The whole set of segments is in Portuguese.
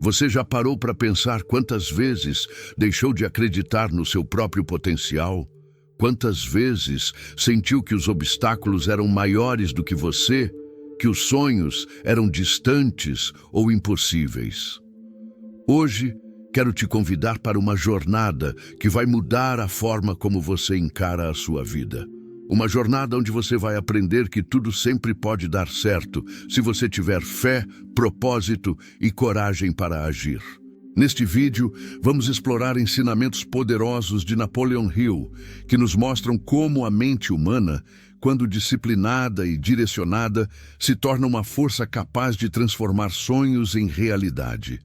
Você já parou para pensar quantas vezes deixou de acreditar no seu próprio potencial? Quantas vezes sentiu que os obstáculos eram maiores do que você, que os sonhos eram distantes ou impossíveis? Hoje, quero te convidar para uma jornada que vai mudar a forma como você encara a sua vida. Uma jornada onde você vai aprender que tudo sempre pode dar certo se você tiver fé, propósito e coragem para agir. Neste vídeo, vamos explorar ensinamentos poderosos de Napoleon Hill, que nos mostram como a mente humana, quando disciplinada e direcionada, se torna uma força capaz de transformar sonhos em realidade.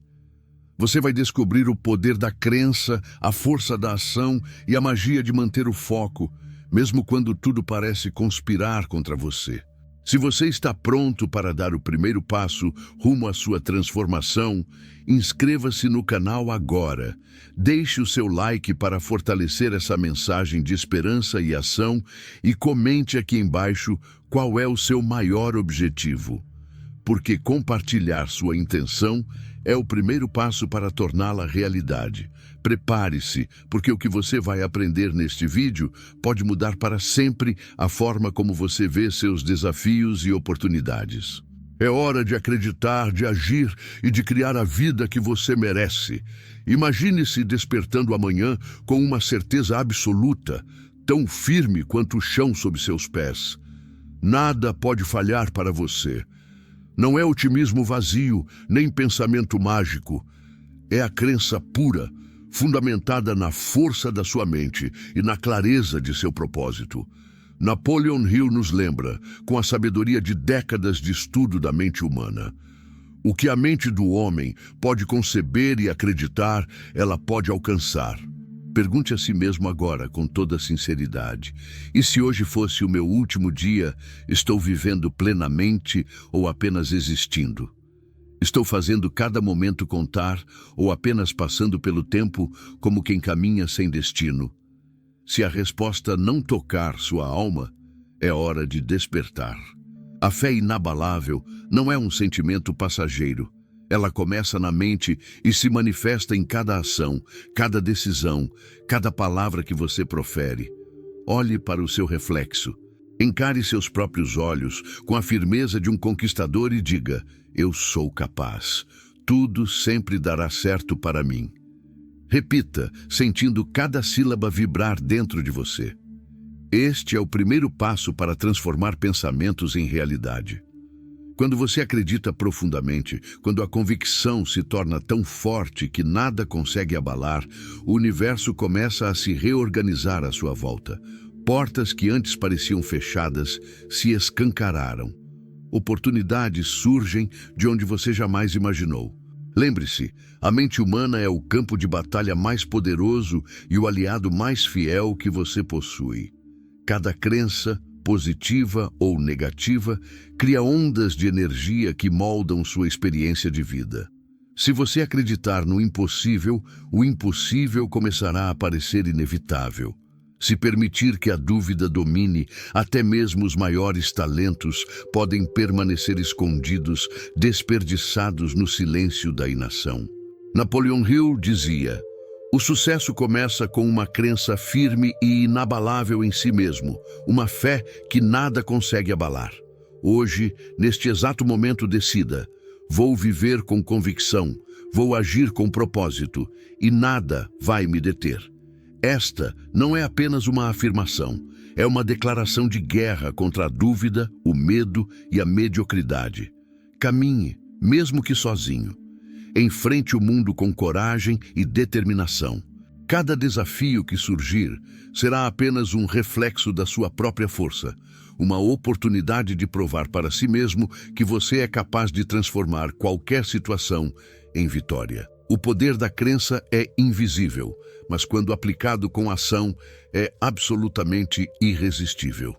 Você vai descobrir o poder da crença, a força da ação e a magia de manter o foco, mesmo quando tudo parece conspirar contra você. Se você está pronto para dar o primeiro passo rumo à sua transformação, inscreva-se no canal agora. Deixe o seu like para fortalecer essa mensagem de esperança e ação e comente aqui embaixo qual é o seu maior objetivo. Porque compartilhar sua intenção é o primeiro passo para torná-la realidade. Prepare-se, porque o que você vai aprender neste vídeo pode mudar para sempre a forma como você vê seus desafios e oportunidades. É hora de acreditar, de agir e de criar a vida que você merece. Imagine-se despertando amanhã com uma certeza absoluta, tão firme quanto o chão sob seus pés. Nada pode falhar para você. Não é otimismo vazio, nem pensamento mágico. É a crença pura, fundamentada na força da sua mente e na clareza de seu propósito. Napoleon Hill nos lembra, com a sabedoria de décadas de estudo da mente humana: o que a mente do homem pode conceber e acreditar, ela pode alcançar. Pergunte a si mesmo agora, com toda sinceridade: e se hoje fosse o meu último dia, estou vivendo plenamente ou apenas existindo? Estou fazendo cada momento contar ou apenas passando pelo tempo como quem caminha sem destino? Se a resposta não tocar sua alma, é hora de despertar. A fé inabalável não é um sentimento passageiro. Ela começa na mente e se manifesta em cada ação, cada decisão, cada palavra que você profere. Olhe para o seu reflexo. Encare seus próprios olhos com a firmeza de um conquistador e diga: eu sou capaz. Tudo sempre dará certo para mim. Repita, sentindo cada sílaba vibrar dentro de você. Este é o primeiro passo para transformar pensamentos em realidade. Quando você acredita profundamente, quando a convicção se torna tão forte que nada consegue abalar, o universo começa a se reorganizar à sua volta. Portas que antes pareciam fechadas se escancararam. Oportunidades surgem de onde você jamais imaginou. Lembre-se, a mente humana é o campo de batalha mais poderoso e o aliado mais fiel que você possui. Cada crença, positiva ou negativa, cria ondas de energia que moldam sua experiência de vida. Se você acreditar no impossível, o impossível começará a parecer inevitável. Se permitir que a dúvida domine, até mesmo os maiores talentos podem permanecer escondidos, desperdiçados no silêncio da inação. Napoleon Hill dizia: o sucesso começa com uma crença firme e inabalável em si mesmo, uma fé que nada consegue abalar. Hoje, neste exato momento, decida: vou viver com convicção, vou agir com propósito e nada vai me deter. Esta não é apenas uma afirmação, é uma declaração de guerra contra a dúvida, o medo e a mediocridade. Caminhe, mesmo que sozinho. Enfrente o mundo com coragem e determinação. Cada desafio que surgir será apenas um reflexo da sua própria força, uma oportunidade de provar para si mesmo que você é capaz de transformar qualquer situação em vitória. O poder da crença é invisível, mas quando aplicado com ação, é absolutamente irresistível.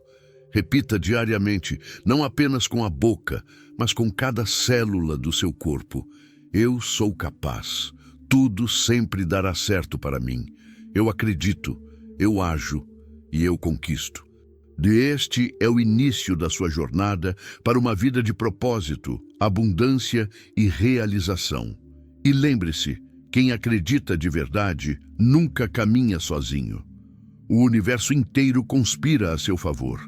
Repita diariamente, não apenas com a boca, mas com cada célula do seu corpo: eu sou capaz. Tudo sempre dará certo para mim. Eu acredito, eu ajo e eu conquisto. Este é o início da sua jornada para uma vida de propósito, abundância e realização. E lembre-se, quem acredita de verdade nunca caminha sozinho. O universo inteiro conspira a seu favor.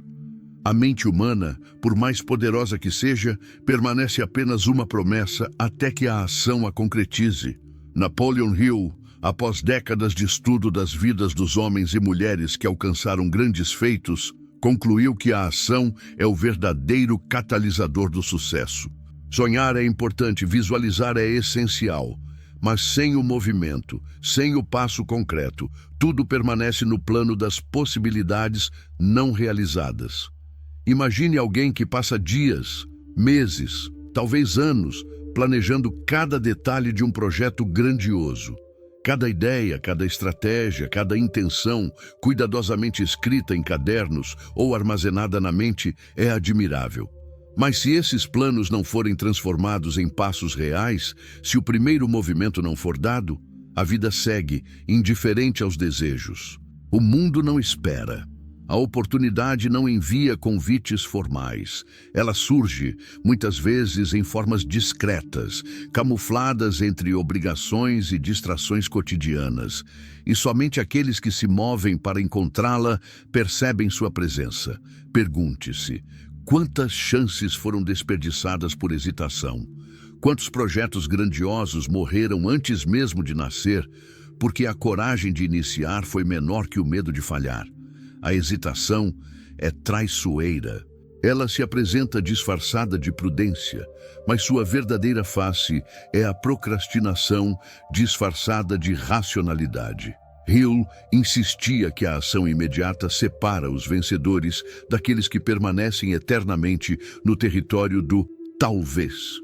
A mente humana, por mais poderosa que seja, permanece apenas uma promessa até que a ação a concretize. Napoleon Hill, após décadas de estudo das vidas dos homens e mulheres que alcançaram grandes feitos, concluiu que a ação é o verdadeiro catalisador do sucesso. Sonhar é importante, visualizar é essencial, mas sem o movimento, sem o passo concreto, tudo permanece no plano das possibilidades não realizadas. Imagine alguém que passa dias, meses, talvez anos, planejando cada detalhe de um projeto grandioso. Cada ideia, cada estratégia, cada intenção, cuidadosamente escrita em cadernos ou armazenada na mente, é admirável. Mas se esses planos não forem transformados em passos reais, se o primeiro movimento não for dado, a vida segue, indiferente aos desejos. O mundo não espera. A oportunidade não envia convites formais. Ela surge, muitas vezes, em formas discretas, camufladas entre obrigações e distrações cotidianas. E somente aqueles que se movem para encontrá-la percebem sua presença. Pergunte-se: quantas chances foram desperdiçadas por hesitação? Quantos projetos grandiosos morreram antes mesmo de nascer, porque a coragem de iniciar foi menor que o medo de falhar? A hesitação é traiçoeira. Ela se apresenta disfarçada de prudência, mas sua verdadeira face é a procrastinação disfarçada de racionalidade. Hill insistia que a ação imediata separa os vencedores daqueles que permanecem eternamente no território do talvez.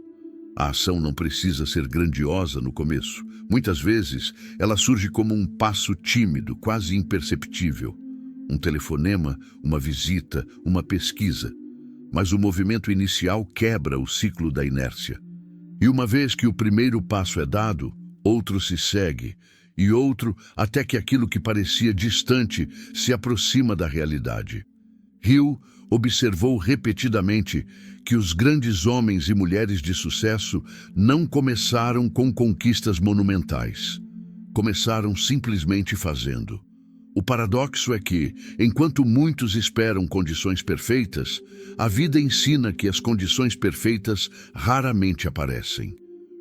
A ação não precisa ser grandiosa no começo. Muitas vezes, ela surge como um passo tímido, quase imperceptível. Um telefonema, uma visita, uma pesquisa. Mas o movimento inicial quebra o ciclo da inércia. E uma vez que o primeiro passo é dado, outro se segue, e outro até que aquilo que parecia distante se aproxima da realidade. Hill observou repetidamente que os grandes homens e mulheres de sucesso não começaram com conquistas monumentais. Começaram simplesmente fazendo. O paradoxo é que, enquanto muitos esperam condições perfeitas, a vida ensina que as condições perfeitas raramente aparecem.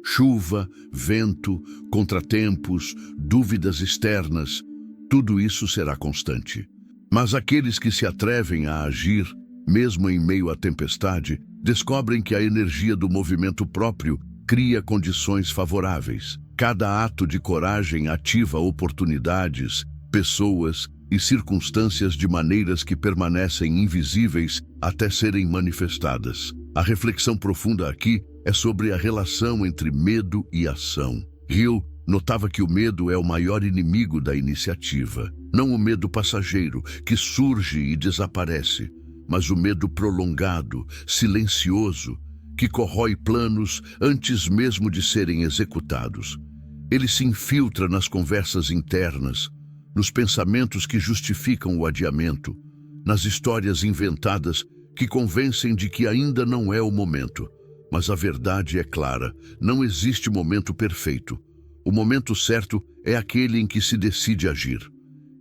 Chuva, vento, contratempos, dúvidas externas, tudo isso será constante. Mas aqueles que se atrevem a agir, mesmo em meio à tempestade, descobrem que a energia do movimento próprio cria condições favoráveis. Cada ato de coragem ativa oportunidades, pessoas e circunstâncias de maneiras que permanecem invisíveis até serem manifestadas. A reflexão profunda aqui é sobre a relação entre medo e ação. Hill notava que o medo é o maior inimigo da iniciativa. Não o medo passageiro, que surge e desaparece, mas o medo prolongado, silencioso, que corrói planos antes mesmo de serem executados. Ele se infiltra nas conversas internas, nos pensamentos que justificam o adiamento, nas histórias inventadas que convencem de que ainda não é o momento. Mas a verdade é clara, não existe momento perfeito. O momento certo é aquele em que se decide agir.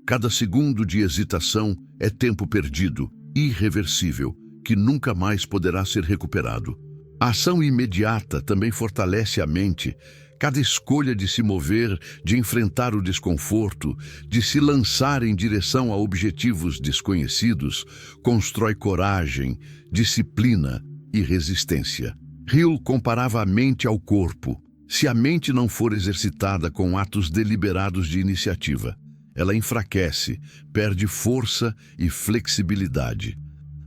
Cada segundo de hesitação é tempo perdido, irreversível, que nunca mais poderá ser recuperado. A ação imediata também fortalece a mente. Cada escolha de se mover, de enfrentar o desconforto, de se lançar em direção a objetivos desconhecidos, constrói coragem, disciplina e resistência. Hill comparava a mente ao corpo. Se a mente não for exercitada com atos deliberados de iniciativa, ela enfraquece, perde força e flexibilidade.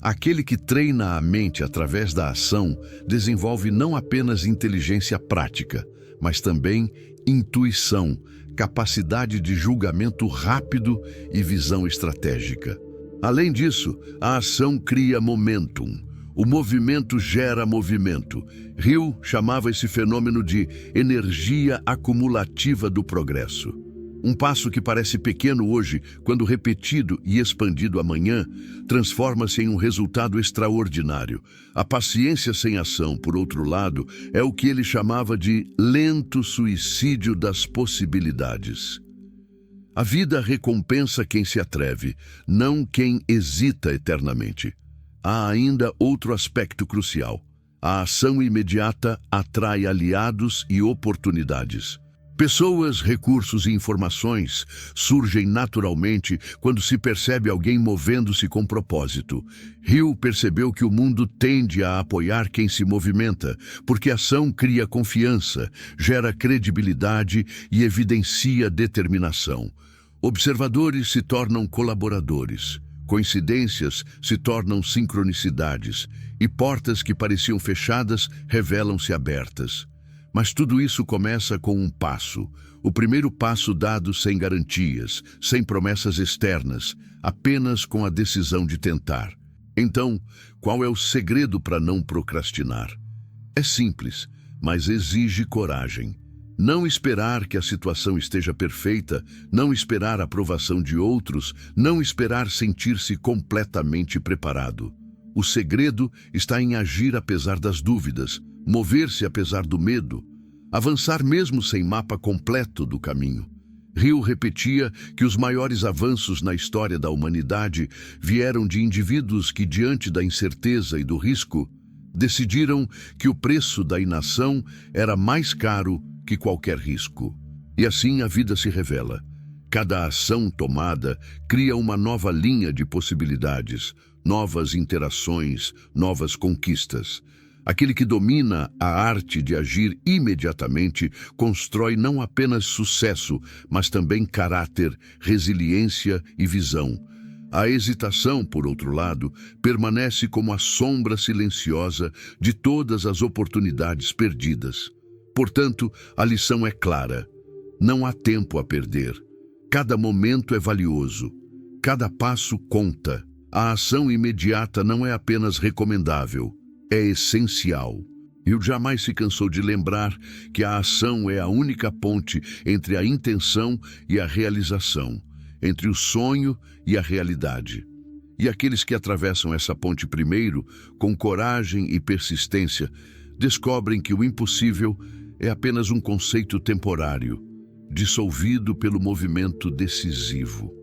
Aquele que treina a mente através da ação desenvolve não apenas inteligência prática, mas também intuição, capacidade de julgamento rápido e visão estratégica. Além disso, a ação cria momentum. O movimento gera movimento. Hill chamava esse fenômeno de energia acumulativa do progresso. Um passo que parece pequeno hoje, quando repetido e expandido amanhã, transforma-se em um resultado extraordinário. A paciência sem ação, por outro lado, é o que ele chamava de lento suicídio das possibilidades. A vida recompensa quem se atreve, não quem hesita eternamente. Há ainda outro aspecto crucial. A ação imediata atrai aliados e oportunidades. Pessoas, recursos e informações surgem naturalmente quando se percebe alguém movendo-se com propósito. Hill percebeu que o mundo tende a apoiar quem se movimenta, porque a ação cria confiança, gera credibilidade e evidencia determinação. Observadores se tornam colaboradores. Coincidências se tornam sincronicidades, e portas que pareciam fechadas revelam-se abertas. Mas tudo isso começa com um passo. O primeiro passo dado sem garantias, sem promessas externas, apenas com a decisão de tentar. Então, qual é o segredo para não procrastinar? É simples, mas exige coragem. Não esperar que a situação esteja perfeita, não esperar a aprovação de outros, não esperar sentir-se completamente preparado. O segredo está em agir apesar das dúvidas, mover-se apesar do medo, avançar mesmo sem mapa completo do caminho. Hill repetia que os maiores avanços na história da humanidade vieram de indivíduos que, diante da incerteza e do risco, decidiram que o preço da inação era mais caro que qualquer risco. E assim a vida se revela. Cada ação tomada cria uma nova linha de possibilidades, novas interações, novas conquistas. Aquele que domina a arte de agir imediatamente constrói não apenas sucesso, mas também caráter, resiliência e visão. A hesitação, por outro lado, permanece como a sombra silenciosa de todas as oportunidades perdidas. Portanto, a lição é clara. Não há tempo a perder. Cada momento é valioso. Cada passo conta. A ação imediata não é apenas recomendável, é essencial. Hill jamais se cansou de lembrar que a ação é a única ponte entre a intenção e a realização, entre o sonho e a realidade. E aqueles que atravessam essa ponte primeiro, com coragem e persistência, descobrem que o impossível é apenas um conceito temporário, dissolvido pelo movimento decisivo.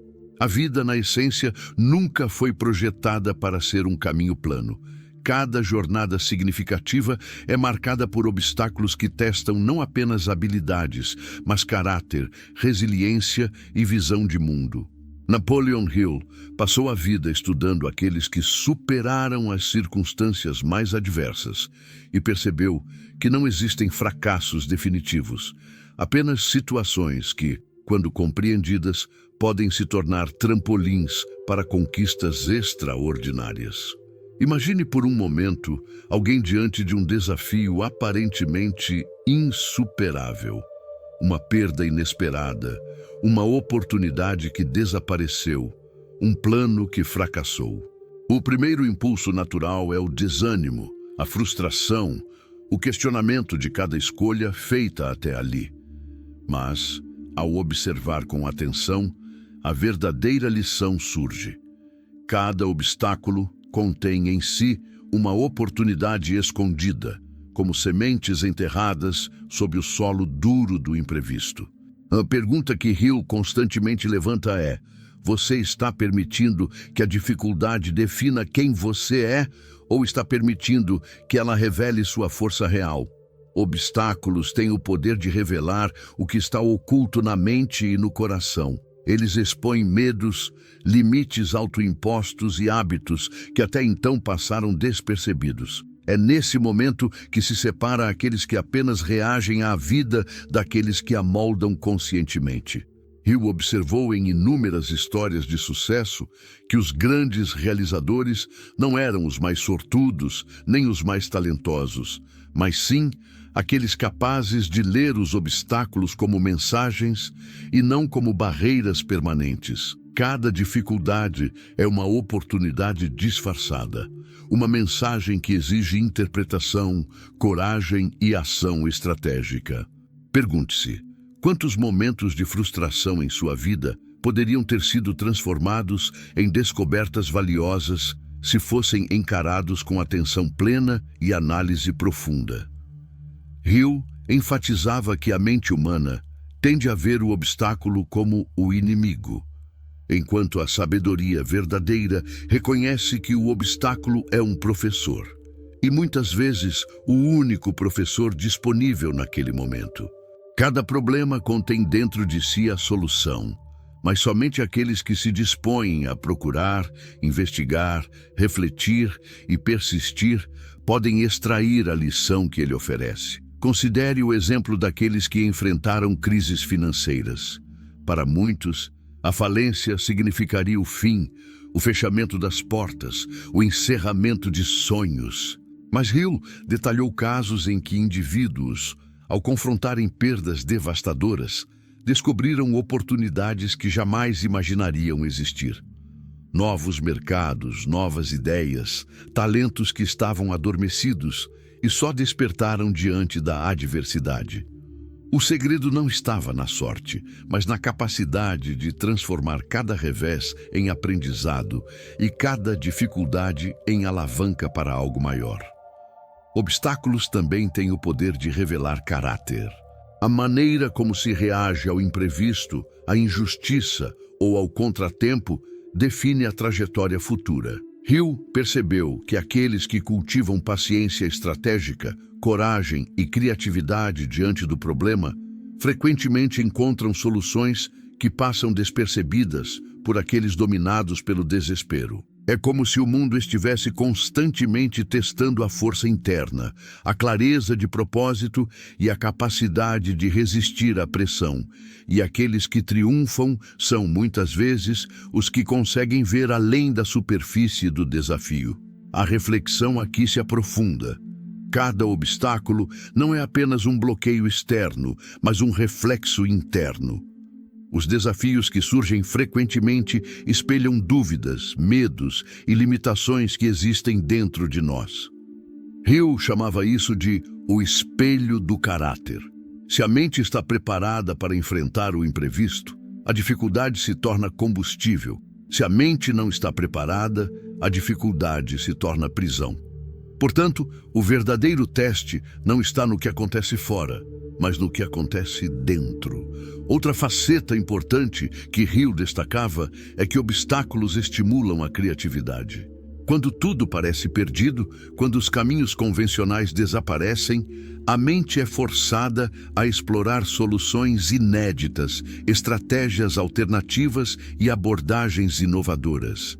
A vida, na essência, nunca foi projetada para ser um caminho plano. Cada jornada significativa é marcada por obstáculos que testam não apenas habilidades, mas caráter, resiliência e visão de mundo. Napoleon Hill passou a vida estudando aqueles que superaram as circunstâncias mais adversas e percebeu que não existem fracassos definitivos, apenas situações que, quando compreendidas, podem se tornar trampolins para conquistas extraordinárias. Imagine por um momento alguém diante de um desafio aparentemente insuperável. Uma perda inesperada, uma oportunidade que desapareceu, um plano que fracassou. O primeiro impulso natural é o desânimo, a frustração, o questionamento de cada escolha feita até ali. Mas, ao observar com atenção, a verdadeira lição surge. Cada obstáculo contém em si uma oportunidade escondida, como sementes enterradas sob o solo duro do imprevisto. A pergunta que Hill constantemente levanta é: você está permitindo que a dificuldade defina quem você é ou está permitindo que ela revele sua força real? Obstáculos têm o poder de revelar o que está oculto na mente e no coração. Eles expõem medos, limites autoimpostos e hábitos que até então passaram despercebidos. É nesse momento que se separa aqueles que apenas reagem à vida daqueles que a moldam conscientemente. Hill observou em inúmeras histórias de sucesso que os grandes realizadores não eram os mais sortudos nem os mais talentosos, mas sim aqueles capazes de ler os obstáculos como mensagens e não como barreiras permanentes. Cada dificuldade é uma oportunidade disfarçada, uma mensagem que exige interpretação, coragem e ação estratégica. Pergunte-se: Quantos momentos de frustração em sua vida poderiam ter sido transformados em descobertas valiosas se fossem encarados com atenção plena e análise profunda? Hill enfatizava que a mente humana tende a ver o obstáculo como o inimigo, enquanto a sabedoria verdadeira reconhece que o obstáculo é um professor, e muitas vezes o único professor disponível naquele momento. Cada problema contém dentro de si a solução, mas somente aqueles que se dispõem a procurar, investigar, refletir e persistir podem extrair a lição que ele oferece. Considere o exemplo daqueles que enfrentaram crises financeiras. Para muitos, a falência significaria o fim, o fechamento das portas, o encerramento de sonhos. Mas Hill detalhou casos em que indivíduos, ao confrontarem perdas devastadoras, descobriram oportunidades que jamais imaginariam existir. Novos mercados, novas ideias, talentos que estavam adormecidos e só despertaram diante da adversidade. O segredo não estava na sorte, mas na capacidade de transformar cada revés em aprendizado e cada dificuldade em alavanca para algo maior. Obstáculos também têm o poder de revelar caráter. A maneira como se reage ao imprevisto, à injustiça ou ao contratempo define a trajetória futura. Hill percebeu que aqueles que cultivam paciência estratégica, coragem e criatividade diante do problema frequentemente encontram soluções que passam despercebidas por aqueles dominados pelo desespero. É como se o mundo estivesse constantemente testando a força interna, a clareza de propósito e a capacidade de resistir à pressão. E aqueles que triunfam são, muitas vezes, os que conseguem ver além da superfície do desafio. A reflexão aqui se aprofunda. Cada obstáculo não é apenas um bloqueio externo, mas um reflexo interno. Os desafios que surgem frequentemente espelham dúvidas, medos e limitações que existem dentro de nós. Hill chamava isso de o espelho do caráter. Se a mente está preparada para enfrentar o imprevisto, a dificuldade se torna combustível. Se a mente não está preparada, a dificuldade se torna prisão. Portanto, o verdadeiro teste não está no que acontece fora, mas no que acontece dentro. Outra faceta importante que Hill destacava é que obstáculos estimulam a criatividade. Quando tudo parece perdido, quando os caminhos convencionais desaparecem, a mente é forçada a explorar soluções inéditas, estratégias alternativas e abordagens inovadoras.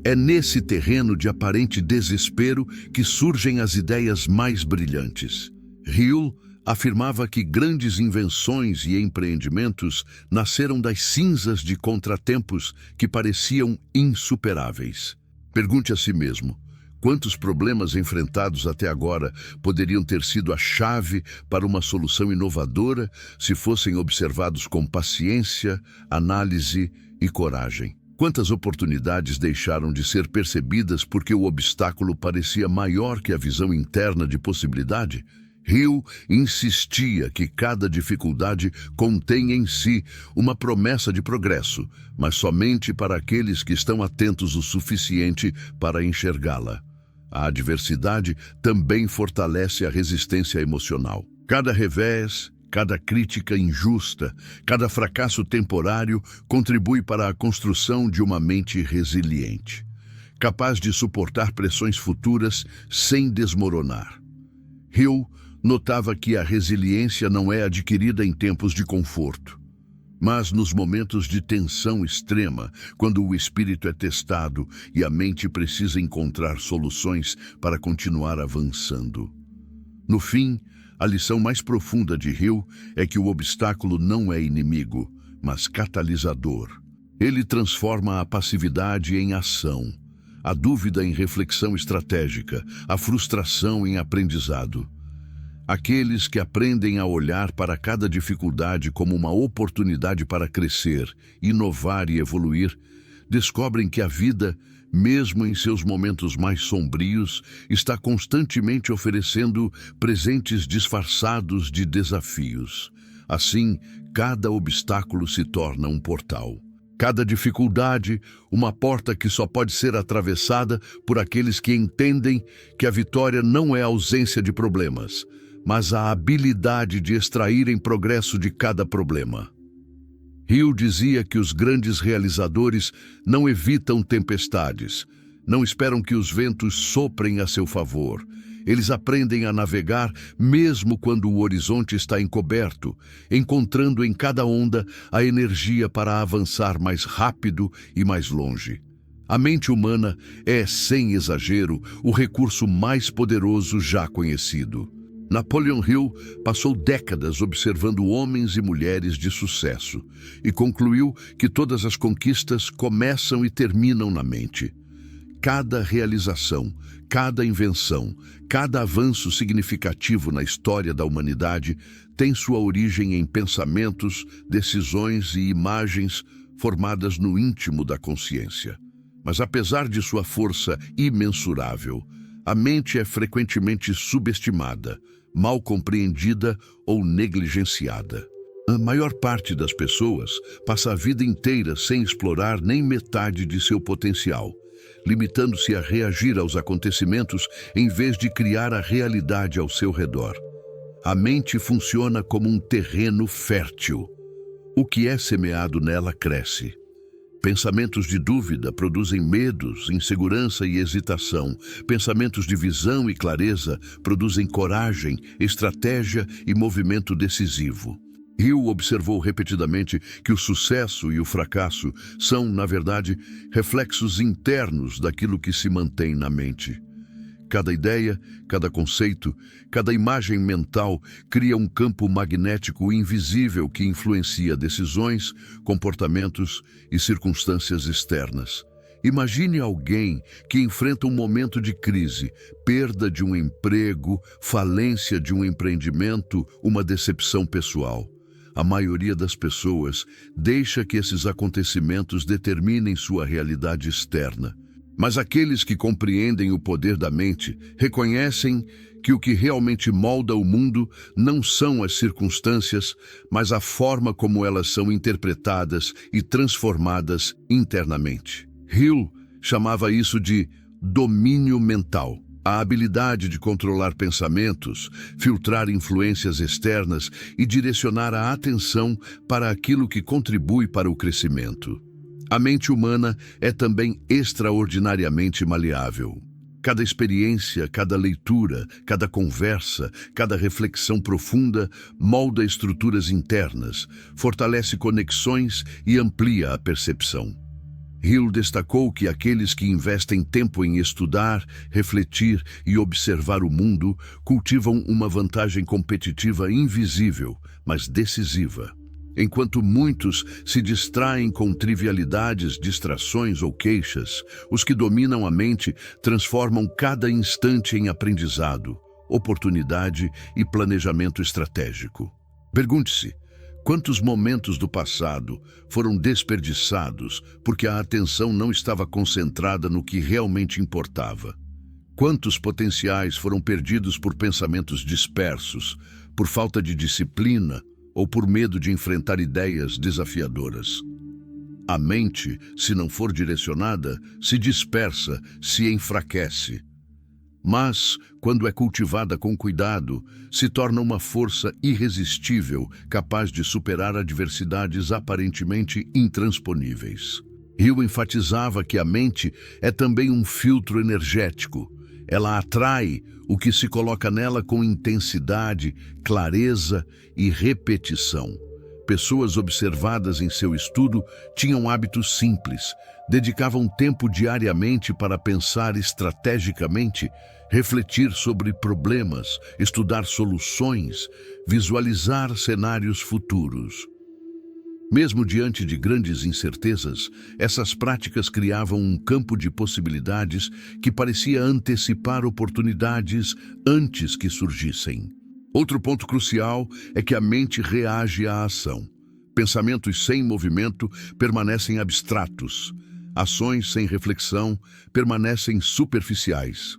É nesse terreno de aparente desespero que surgem as ideias mais brilhantes. Hill afirmava que grandes invenções e empreendimentos nasceram das cinzas de contratempos que pareciam insuperáveis. Pergunte a si mesmo, quantos problemas enfrentados até agora poderiam ter sido a chave para uma solução inovadora se fossem observados com paciência, análise e coragem? Quantas oportunidades deixaram de ser percebidas porque o obstáculo parecia maior que a visão interna de possibilidade? Hill insistia que cada dificuldade contém em si uma promessa de progresso, mas somente para aqueles que estão atentos o suficiente para enxergá-la. A adversidade também fortalece a resistência emocional. Cada revés, cada crítica injusta, cada fracasso temporário contribui para a construção de uma mente resiliente, capaz de suportar pressões futuras sem desmoronar. Hill notava que a resiliência não é adquirida em tempos de conforto, mas nos momentos de tensão extrema, quando o espírito é testado e a mente precisa encontrar soluções para continuar avançando. No fim, a lição mais profunda de Hill é que o obstáculo não é inimigo, mas catalisador. Ele transforma a passividade em ação, a dúvida em reflexão estratégica, a frustração em aprendizado. Aqueles que aprendem a olhar para cada dificuldade como uma oportunidade para crescer, inovar e evoluir, descobrem que a vida, mesmo em seus momentos mais sombrios, está constantemente oferecendo presentes disfarçados de desafios. Assim, cada obstáculo se torna um portal. Cada dificuldade, uma porta que só pode ser atravessada por aqueles que entendem que a vitória não é a ausência de problemas, mas a habilidade de extraírem progresso de cada problema. Hill dizia que os grandes realizadores não evitam tempestades, não esperam que os ventos soprem a seu favor. Eles aprendem a navegar mesmo quando o horizonte está encoberto, encontrando em cada onda a energia para avançar mais rápido e mais longe. A mente humana é, sem exagero, o recurso mais poderoso já conhecido. Napoleon Hill passou décadas observando homens e mulheres de sucesso e concluiu que todas as conquistas começam e terminam na mente. Cada realização, cada invenção, cada avanço significativo na história da humanidade tem sua origem em pensamentos, decisões e imagens formadas no íntimo da consciência. Mas apesar de sua força imensurável, a mente é frequentemente subestimada, mal compreendida ou negligenciada. A maior parte das pessoas passa a vida inteira sem explorar nem metade de seu potencial, limitando-se a reagir aos acontecimentos em vez de criar a realidade ao seu redor. A mente funciona como um terreno fértil. O que é semeado nela cresce. Pensamentos de dúvida produzem medos, insegurança e hesitação. Pensamentos de visão e clareza produzem coragem, estratégia e movimento decisivo. Hill observou repetidamente que o sucesso e o fracasso são, na verdade, reflexos internos daquilo que se mantém na mente. Cada ideia, cada conceito, cada imagem mental cria um campo magnético invisível que influencia decisões, comportamentos e circunstâncias externas. Imagine alguém que enfrenta um momento de crise, perda de um emprego, falência de um empreendimento, uma decepção pessoal. A maioria das pessoas deixa que esses acontecimentos determinem sua realidade externa. Mas aqueles que compreendem o poder da mente reconhecem que o que realmente molda o mundo não são as circunstâncias, mas a forma como elas são interpretadas e transformadas internamente. Hill chamava isso de domínio mental. A habilidade de controlar pensamentos, filtrar influências externas e direcionar a atenção para aquilo que contribui para o crescimento. A mente humana é também extraordinariamente maleável. Cada experiência, cada leitura, cada conversa, cada reflexão profunda molda estruturas internas, fortalece conexões e amplia a percepção. Hill destacou que aqueles que investem tempo em estudar, refletir e observar o mundo cultivam uma vantagem competitiva invisível, mas decisiva. Enquanto muitos se distraem com trivialidades, distrações ou queixas, os que dominam a mente transformam cada instante em aprendizado, oportunidade e planejamento estratégico. Pergunte-se: quantos momentos do passado foram desperdiçados porque a atenção não estava concentrada no que realmente importava? Quantos potenciais foram perdidos por pensamentos dispersos, por falta de disciplina ou por medo de enfrentar ideias desafiadoras? A mente, se não for direcionada, se dispersa, se enfraquece. Mas, quando é cultivada com cuidado, se torna uma força irresistível, capaz de superar adversidades aparentemente intransponíveis. Hill enfatizava que a mente é também um filtro energético. Ela atrai o que se coloca nela com intensidade, clareza e repetição. Pessoas observadas em seu estudo tinham hábitos simples, dedicavam tempo diariamente para pensar estrategicamente, refletir sobre problemas, estudar soluções, visualizar cenários futuros. Mesmo diante de grandes incertezas, essas práticas criavam um campo de possibilidades que parecia antecipar oportunidades antes que surgissem. Outro ponto crucial é que a mente reage à ação. Pensamentos sem movimento permanecem abstratos. Ações sem reflexão permanecem superficiais.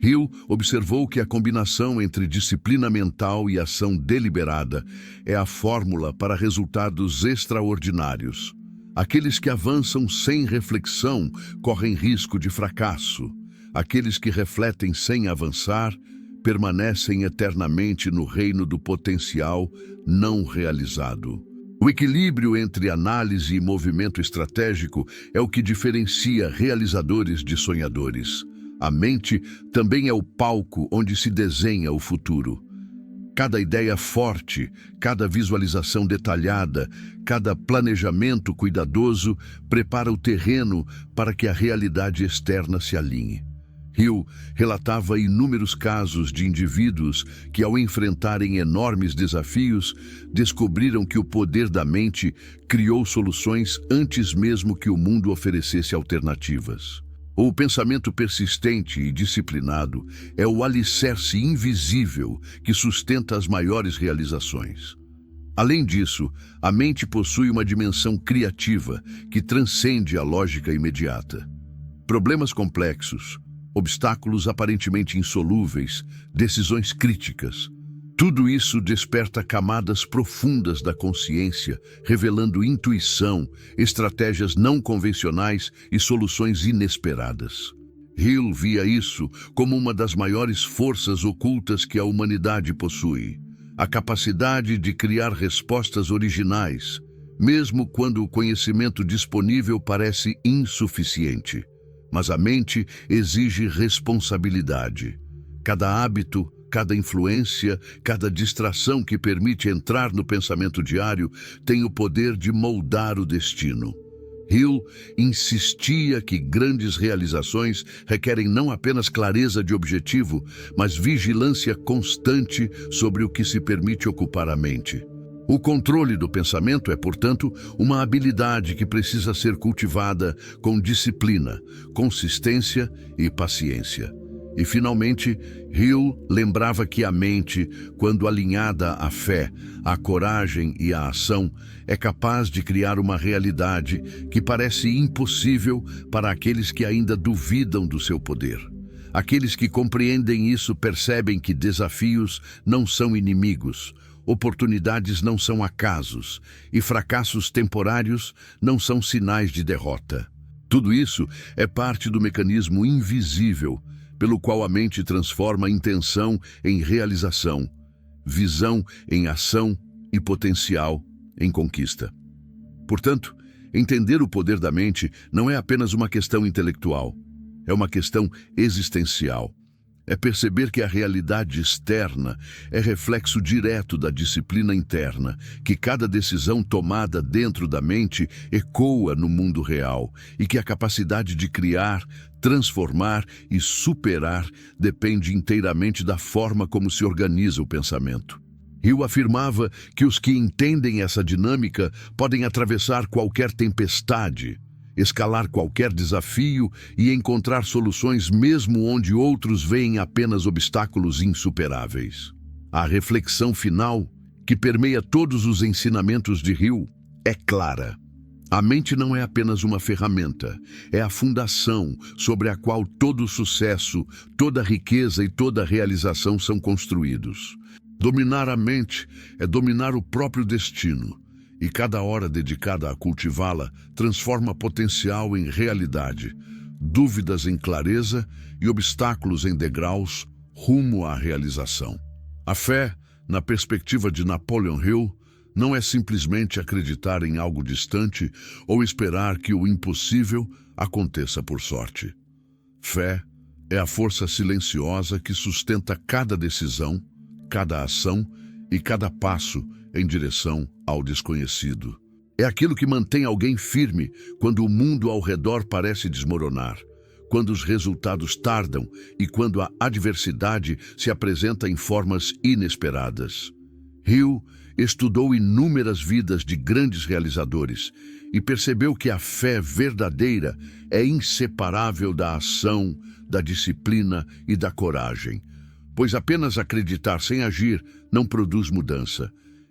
Hill observou que a combinação entre disciplina mental e ação deliberada é a fórmula para resultados extraordinários. Aqueles que avançam sem reflexão correm risco de fracasso. Aqueles que refletem sem avançar permanecem eternamente no reino do potencial não realizado. O equilíbrio entre análise e movimento estratégico é o que diferencia realizadores de sonhadores. A mente também é o palco onde se desenha o futuro. Cada ideia forte, cada visualização detalhada, cada planejamento cuidadoso prepara o terreno para que a realidade externa se alinhe. Hill relatava inúmeros casos de indivíduos que, ao enfrentarem enormes desafios, descobriram que o poder da mente criou soluções antes mesmo que o mundo oferecesse alternativas. O pensamento persistente e disciplinado é o alicerce invisível que sustenta as maiores realizações. Além disso, a mente possui uma dimensão criativa que transcende a lógica imediata. Problemas complexos, obstáculos aparentemente insolúveis, decisões críticas. Tudo isso desperta camadas profundas da consciência, revelando intuição, estratégias não convencionais e soluções inesperadas. Hill via isso como uma das maiores forças ocultas que a humanidade possui, a capacidade de criar respostas originais, mesmo quando o conhecimento disponível parece insuficiente. Mas a mente exige responsabilidade. Cada hábito, cada influência, cada distração que permite entrar no pensamento diário tem o poder de moldar o destino. Hill insistia que grandes realizações requerem não apenas clareza de objetivo, mas vigilância constante sobre o que se permite ocupar a mente. O controle do pensamento é, portanto, uma habilidade que precisa ser cultivada com disciplina, consistência e paciência. E, finalmente, Hill lembrava que a mente, quando alinhada à fé, à coragem e à ação, é capaz de criar uma realidade que parece impossível para aqueles que ainda duvidam do seu poder. Aqueles que compreendem isso percebem que desafios não são inimigos, oportunidades não são acasos e fracassos temporários não são sinais de derrota. Tudo isso é parte do mecanismo invisível pelo qual a mente transforma intenção em realização, visão em ação e potencial em conquista. Portanto, entender o poder da mente não é apenas uma questão intelectual, é uma questão existencial. É perceber que a realidade externa é reflexo direto da disciplina interna, que cada decisão tomada dentro da mente ecoa no mundo real e que a capacidade de criar, transformar e superar depende inteiramente da forma como se organiza o pensamento. Hill afirmava que os que entendem essa dinâmica podem atravessar qualquer tempestade, escalar qualquer desafio e encontrar soluções mesmo onde outros veem apenas obstáculos insuperáveis. A reflexão final, que permeia todos os ensinamentos de Hill, é clara. A mente não é apenas uma ferramenta, é a fundação sobre a qual todo sucesso, toda riqueza e toda realização são construídos. Dominar a mente é dominar o próprio destino. E cada hora dedicada a cultivá-la transforma potencial em realidade, dúvidas em clareza e obstáculos em degraus rumo à realização. A fé, na perspectiva de Napoleon Hill, não é simplesmente acreditar em algo distante ou esperar que o impossível aconteça por sorte. Fé é a força silenciosa que sustenta cada decisão, cada ação e cada passo em direção ao desconhecido. É aquilo que mantém alguém firme quando o mundo ao redor parece desmoronar, quando os resultados tardam e quando a adversidade se apresenta em formas inesperadas. Hill estudou inúmeras vidas de grandes realizadores e percebeu que a fé verdadeira é inseparável da ação, da disciplina e da coragem, pois apenas acreditar sem agir não produz mudança.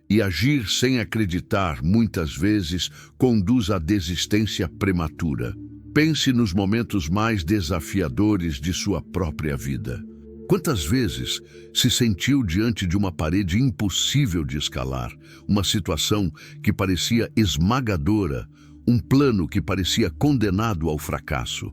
E agir sem acreditar, muitas vezes, conduz à desistência prematura. Pense nos momentos mais desafiadores de sua própria vida. Quantas vezes se sentiu diante de uma parede impossível de escalar, uma situação que parecia esmagadora, um plano que parecia condenado ao fracasso?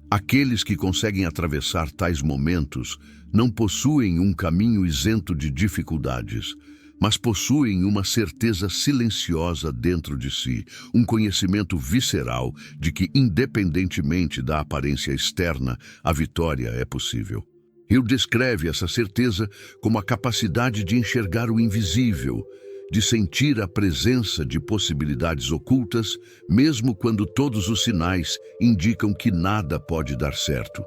Aqueles que conseguem atravessar tais momentos não possuem um caminho isento de dificuldades, mas possuem uma certeza silenciosa dentro de si, um conhecimento visceral de que, independentemente da aparência externa, a vitória é possível. Hill descreve essa certeza como a capacidade de enxergar o invisível, de sentir a presença de possibilidades ocultas, mesmo quando todos os sinais indicam que nada pode dar certo.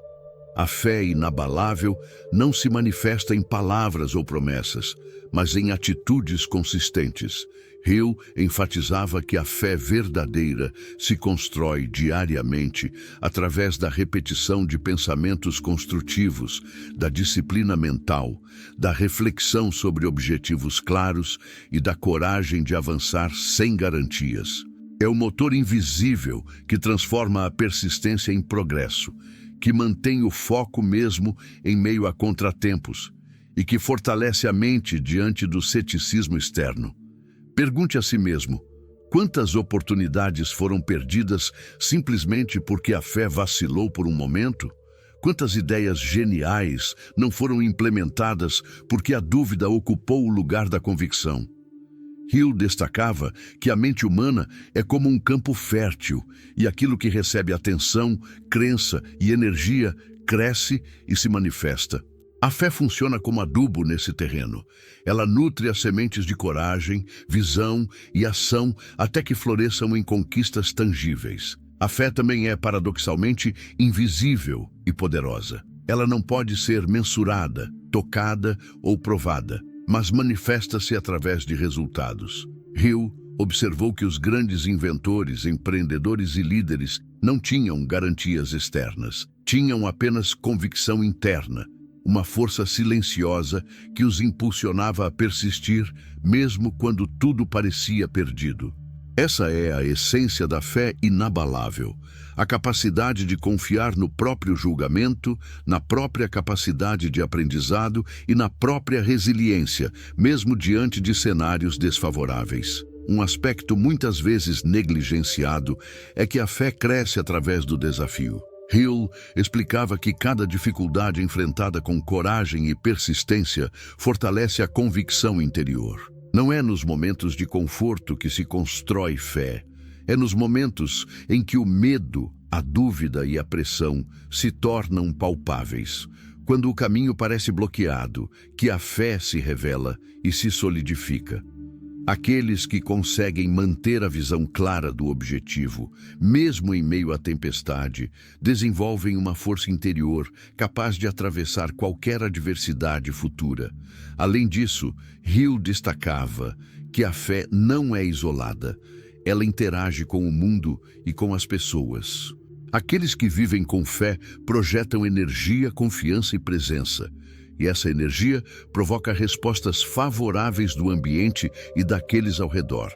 A fé inabalável não se manifesta em palavras ou promessas, mas em atitudes consistentes. Hill enfatizava que a fé verdadeira se constrói diariamente através da repetição de pensamentos construtivos, da disciplina mental, da reflexão sobre objetivos claros e da coragem de avançar sem garantias. É o motor invisível que transforma a persistência em progresso, que mantém o foco mesmo em meio a contratempos e que fortalece a mente diante do ceticismo externo. Pergunte a si mesmo: quantas oportunidades foram perdidas simplesmente porque a fé vacilou por um momento? Quantas ideias geniais não foram implementadas porque a dúvida ocupou o lugar da convicção? Hill destacava que a mente humana é como um campo fértil e aquilo que recebe atenção, crença e energia cresce e se manifesta. A fé funciona como adubo nesse terreno. Ela nutre as sementes de coragem, visão e ação até que floresçam em conquistas tangíveis. A fé também é, paradoxalmente, invisível e poderosa. Ela não pode ser mensurada, tocada ou provada, mas manifesta-se através de resultados. Hill observou que os grandes inventores, empreendedores e líderes não tinham garantias externas, tinham apenas convicção interna, uma força silenciosa que os impulsionava a persistir, mesmo quando tudo parecia perdido. Essa é a essência da fé inabalável, a capacidade de confiar no próprio julgamento, na própria capacidade de aprendizado e na própria resiliência, mesmo diante de cenários desfavoráveis. Um aspecto muitas vezes negligenciado é que a fé cresce através do desafio. Hill explicava que cada dificuldade enfrentada com coragem e persistência fortalece a convicção interior. Não é nos momentos de conforto que se constrói fé. É nos momentos em que o medo, a dúvida e a pressão se tornam palpáveis. Quando o caminho parece bloqueado, que a fé se revela e se solidifica. Aqueles que conseguem manter a visão clara do objetivo, mesmo em meio à tempestade, desenvolvem uma força interior capaz de atravessar qualquer adversidade futura. Além disso, Hill destacava que a fé não é isolada. Ela interage com o mundo e com as pessoas. Aqueles que vivem com fé projetam energia, confiança e presença. E essa energia provoca respostas favoráveis do ambiente e daqueles ao redor.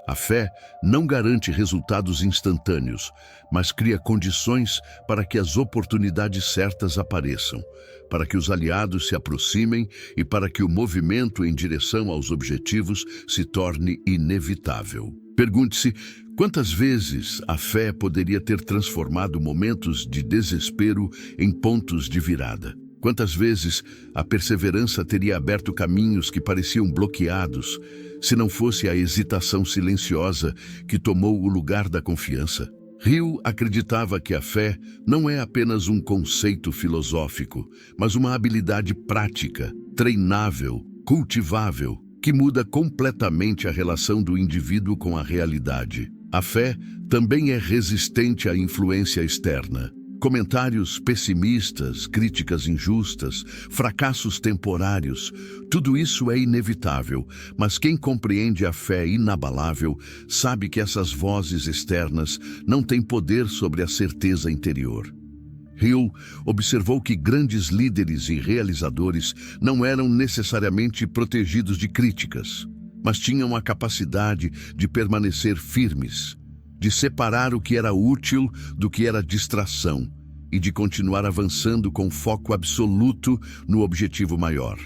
A fé não garante resultados instantâneos, mas cria condições para que as oportunidades certas apareçam, para que os aliados se aproximem e para que o movimento em direção aos objetivos se torne inevitável. Pergunte-se: quantas vezes a fé poderia ter transformado momentos de desespero em pontos de virada? Quantas vezes a perseverança teria aberto caminhos que pareciam bloqueados, se não fosse a hesitação silenciosa que tomou o lugar da confiança? Hill acreditava que a fé não é apenas um conceito filosófico, mas uma habilidade prática, treinável, cultivável, que muda completamente a relação do indivíduo com a realidade. A fé também é resistente à influência externa. Comentários pessimistas, críticas injustas, fracassos temporários, tudo isso é inevitável, mas quem compreende a fé inabalável sabe que essas vozes externas não têm poder sobre a certeza interior. Hill observou que grandes líderes e realizadores não eram necessariamente protegidos de críticas, mas tinham a capacidade de permanecer firmes, de separar o que era útil do que era distração e de continuar avançando com foco absoluto no objetivo maior.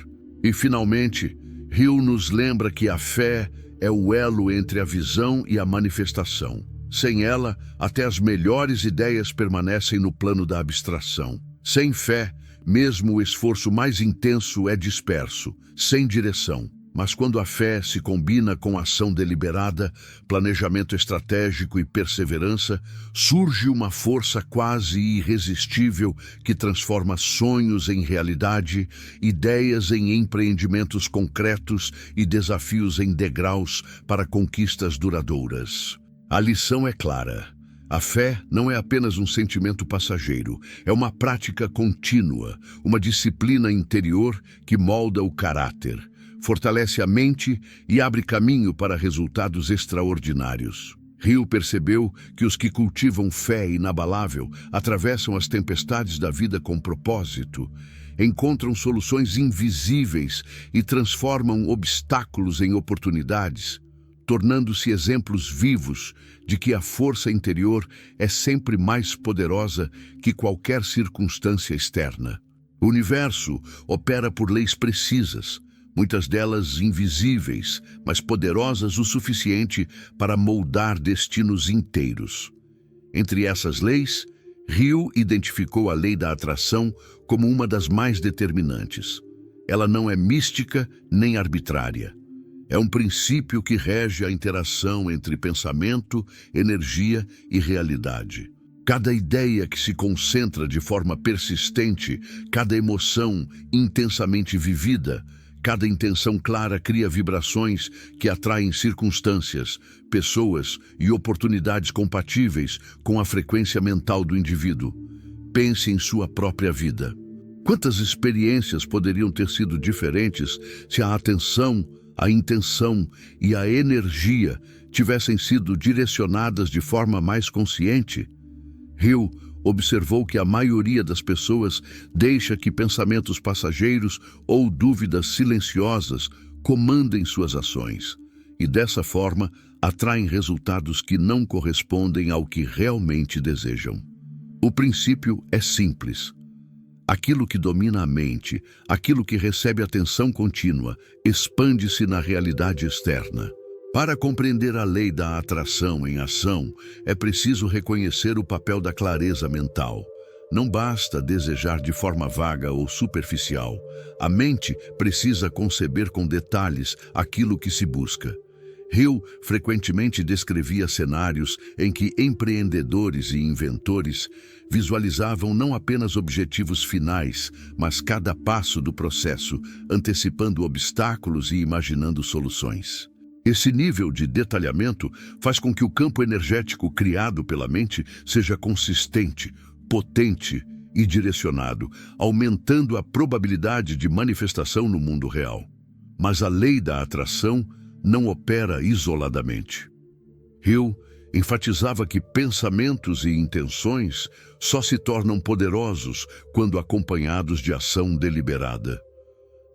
E, finalmente, Hill nos lembra que a fé é o elo entre a visão e a manifestação. Sem ela, até as melhores ideias permanecem no plano da abstração. Sem fé, mesmo o esforço mais intenso é disperso, sem direção. Mas quando a fé se combina com ação deliberada, planejamento estratégico e perseverança, surge uma força quase irresistível que transforma sonhos em realidade, ideias em empreendimentos concretos e desafios em degraus para conquistas duradouras. A lição é clara. A fé não é apenas um sentimento passageiro, é uma prática contínua, uma disciplina interior que molda o caráter, fortalece a mente e abre caminho para resultados extraordinários. Hill percebeu que os que cultivam fé inabalável atravessam as tempestades da vida com propósito, encontram soluções invisíveis e transformam obstáculos em oportunidades, tornando-se exemplos vivos de que a força interior é sempre mais poderosa que qualquer circunstância externa. O universo opera por leis precisas, muitas delas invisíveis, mas poderosas o suficiente para moldar destinos inteiros. Entre essas leis, Hill identificou a lei da atração como uma das mais determinantes. Ela não é mística nem arbitrária. É um princípio que rege a interação entre pensamento, energia e realidade. Cada ideia que se concentra de forma persistente, cada emoção intensamente vivida, cada intenção clara cria vibrações que atraem circunstâncias, pessoas e oportunidades compatíveis com a frequência mental do indivíduo. Pense em sua própria vida. Quantas experiências poderiam ter sido diferentes se a atenção, a intenção e a energia tivessem sido direcionadas de forma mais consciente? Hill observou que a maioria das pessoas deixa que pensamentos passageiros ou dúvidas silenciosas comandem suas ações, e dessa forma atraem resultados que não correspondem ao que realmente desejam. O princípio é simples. Aquilo que domina a mente, aquilo que recebe atenção contínua, expande-se na realidade externa. Para compreender a lei da atração em ação, é preciso reconhecer o papel da clareza mental. Não basta desejar de forma vaga ou superficial. A mente precisa conceber com detalhes aquilo que se busca. Hill frequentemente descrevia cenários em que empreendedores e inventores visualizavam não apenas objetivos finais, mas cada passo do processo, antecipando obstáculos e imaginando soluções. Esse nível de detalhamento faz com que o campo energético criado pela mente seja consistente, potente e direcionado, aumentando a probabilidade de manifestação no mundo real. Mas a lei da atração não opera isoladamente. Hill enfatizava que pensamentos e intenções só se tornam poderosos quando acompanhados de ação deliberada.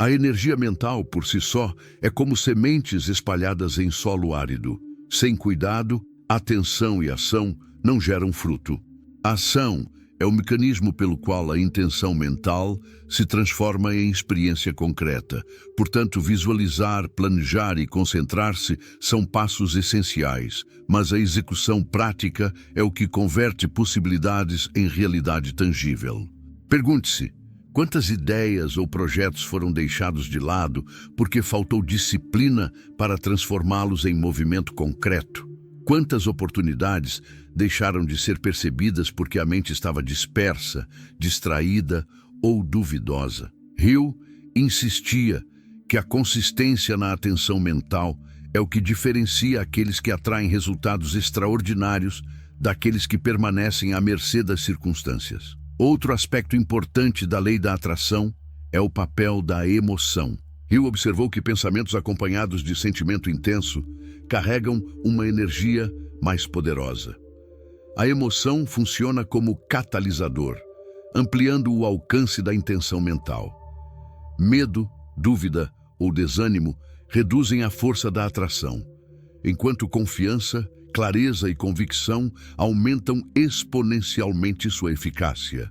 A energia mental, por si só, é como sementes espalhadas em solo árido. Sem cuidado, atenção e ação não geram fruto. A ação é o mecanismo pelo qual a intenção mental se transforma em experiência concreta. Portanto, visualizar, planejar e concentrar-se são passos essenciais, mas a execução prática é o que converte possibilidades em realidade tangível. Pergunte-se: quantas ideias ou projetos foram deixados de lado porque faltou disciplina para transformá-los em movimento concreto? Quantas oportunidades deixaram de ser percebidas porque a mente estava dispersa, distraída ou duvidosa? Hill insistia que a consistência na atenção mental é o que diferencia aqueles que atraem resultados extraordinários daqueles que permanecem à mercê das circunstâncias. Outro aspecto importante da lei da atração é o papel da emoção. Hill observou que pensamentos acompanhados de sentimento intenso carregam uma energia mais poderosa. A emoção funciona como catalisador, ampliando o alcance da intenção mental. Medo, dúvida ou desânimo reduzem a força da atração, enquanto confiança, clareza e convicção aumentam exponencialmente sua eficácia.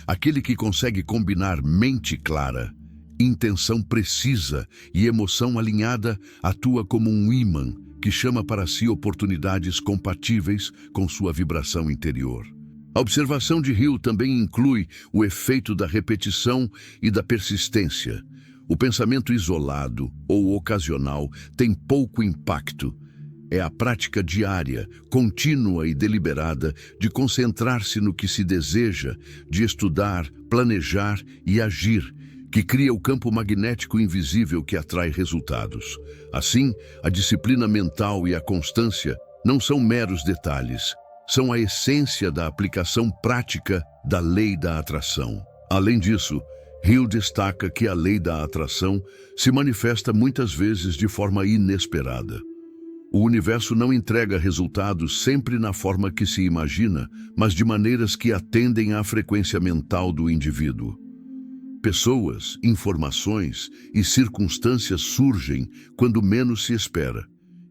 Aquele que consegue combinar mente clara, intenção precisa e emoção alinhada atua como um ímã que chama para si oportunidades compatíveis com sua vibração interior. A observação de Hill também inclui o efeito da repetição e da persistência. O pensamento isolado ou ocasional tem pouco impacto. É a prática diária, contínua e deliberada de concentrar-se no que se deseja, de estudar, planejar e agir, que cria o campo magnético invisível que atrai resultados. Assim, a disciplina mental e a constância não são meros detalhes, são a essência da aplicação prática da lei da atração. Além disso, Hill destaca que a lei da atração se manifesta muitas vezes de forma inesperada. O universo não entrega resultados sempre na forma que se imagina, mas de maneiras que atendem à frequência mental do indivíduo. Pessoas, informações e circunstâncias surgem quando menos se espera,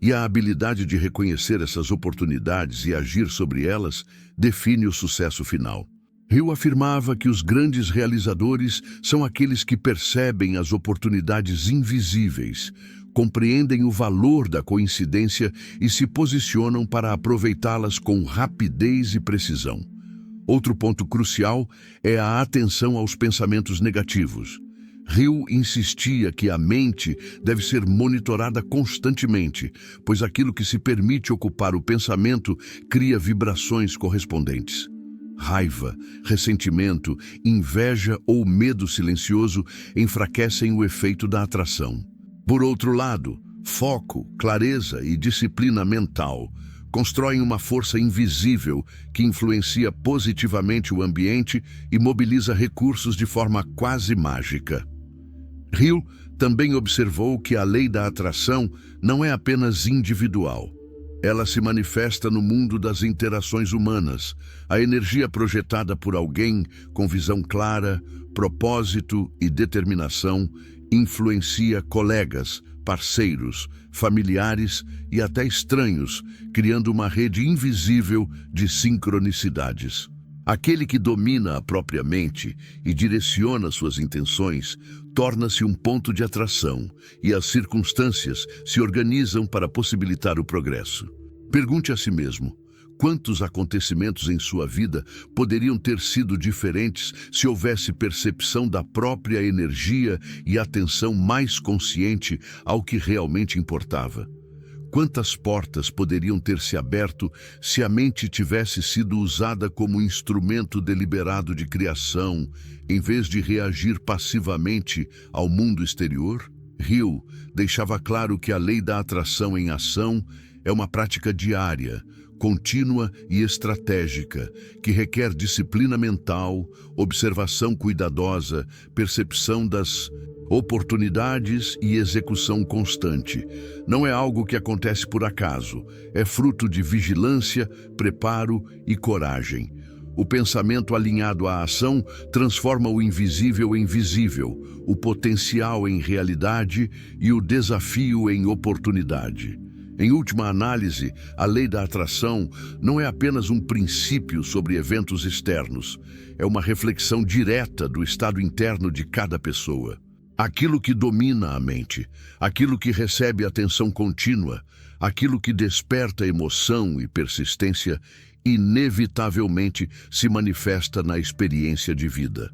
e a habilidade de reconhecer essas oportunidades e agir sobre elas define o sucesso final. Hill afirmava que os grandes realizadores são aqueles que percebem as oportunidades invisíveis, compreendem o valor da coincidência e se posicionam para aproveitá-las com rapidez e precisão. Outro ponto crucial é a atenção aos pensamentos negativos. Hill insistia que a mente deve ser monitorada constantemente, pois aquilo que se permite ocupar o pensamento cria vibrações correspondentes. Raiva, ressentimento, inveja ou medo silencioso enfraquecem o efeito da atração. Por outro lado, foco, clareza e disciplina mental constroem uma força invisível que influencia positivamente o ambiente e mobiliza recursos de forma quase mágica. Hill também observou que a lei da atração não é apenas individual. Ela se manifesta no mundo das interações humanas. A energia projetada por alguém com visão clara, propósito e determinação influencia colegas, parceiros, familiares e até estranhos, criando uma rede invisível de sincronicidades. Aquele que domina a própria mente e direciona suas intenções torna-se um ponto de atração e as circunstâncias se organizam para possibilitar o progresso. Pergunte a si mesmo: quantos acontecimentos em sua vida poderiam ter sido diferentes se houvesse percepção da própria energia e atenção mais consciente ao que realmente importava? Quantas portas poderiam ter se aberto se a mente tivesse sido usada como instrumento deliberado de criação, em vez de reagir passivamente ao mundo exterior? Hill deixava claro que a lei da atração em ação é uma prática diária, contínua e estratégica, que requer disciplina mental, observação cuidadosa, percepção das oportunidades e execução constante. Não é algo que acontece por acaso, é fruto de vigilância, preparo e coragem. O pensamento alinhado à ação transforma o invisível em visível, o potencial em realidade e o desafio em oportunidade. Em última análise, a lei da atração não é apenas um princípio sobre eventos externos, é uma reflexão direta do estado interno de cada pessoa. Aquilo que domina a mente, aquilo que recebe atenção contínua, aquilo que desperta emoção e persistência, inevitavelmente se manifesta na experiência de vida.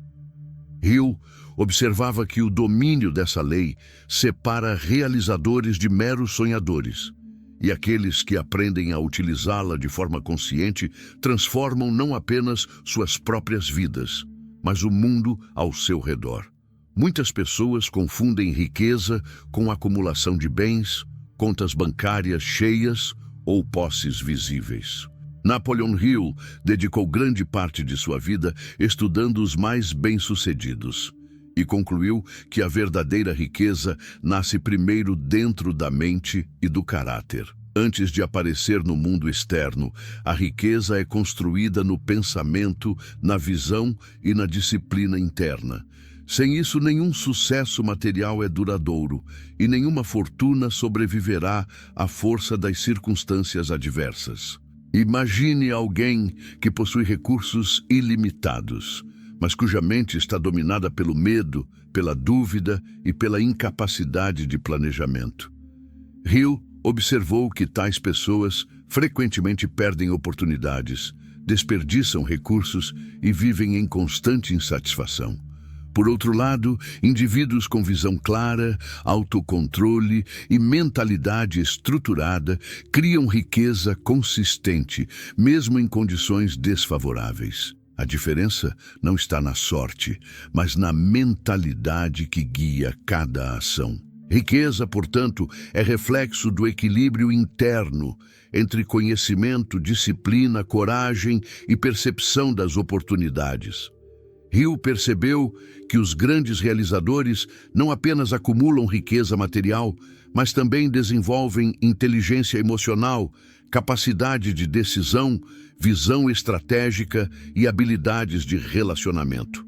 Hill observava que o domínio dessa lei separa realizadores de meros sonhadores, e aqueles que aprendem a utilizá-la de forma consciente transformam não apenas suas próprias vidas, mas o mundo ao seu redor. Muitas pessoas confundem riqueza com acumulação de bens, contas bancárias cheias ou posses visíveis. Napoleon Hill dedicou grande parte de sua vida estudando os mais bem-sucedidos e concluiu que a verdadeira riqueza nasce primeiro dentro da mente e do caráter. Antes de aparecer no mundo externo, a riqueza é construída no pensamento, na visão e na disciplina interna. Sem isso, nenhum sucesso material é duradouro e nenhuma fortuna sobreviverá à força das circunstâncias adversas. Imagine alguém que possui recursos ilimitados, mas cuja mente está dominada pelo medo, pela dúvida e pela incapacidade de planejamento. Hill observou que tais pessoas frequentemente perdem oportunidades, desperdiçam recursos e vivem em constante insatisfação. Por outro lado, indivíduos com visão clara, autocontrole e mentalidade estruturada criam riqueza consistente, mesmo em condições desfavoráveis. A diferença não está na sorte, mas na mentalidade que guia cada ação. Riqueza, portanto, é reflexo do equilíbrio interno entre conhecimento, disciplina, coragem e percepção das oportunidades. Hill percebeu que os grandes realizadores não apenas acumulam riqueza material, mas também desenvolvem inteligência emocional, capacidade de decisão, visão estratégica e habilidades de relacionamento.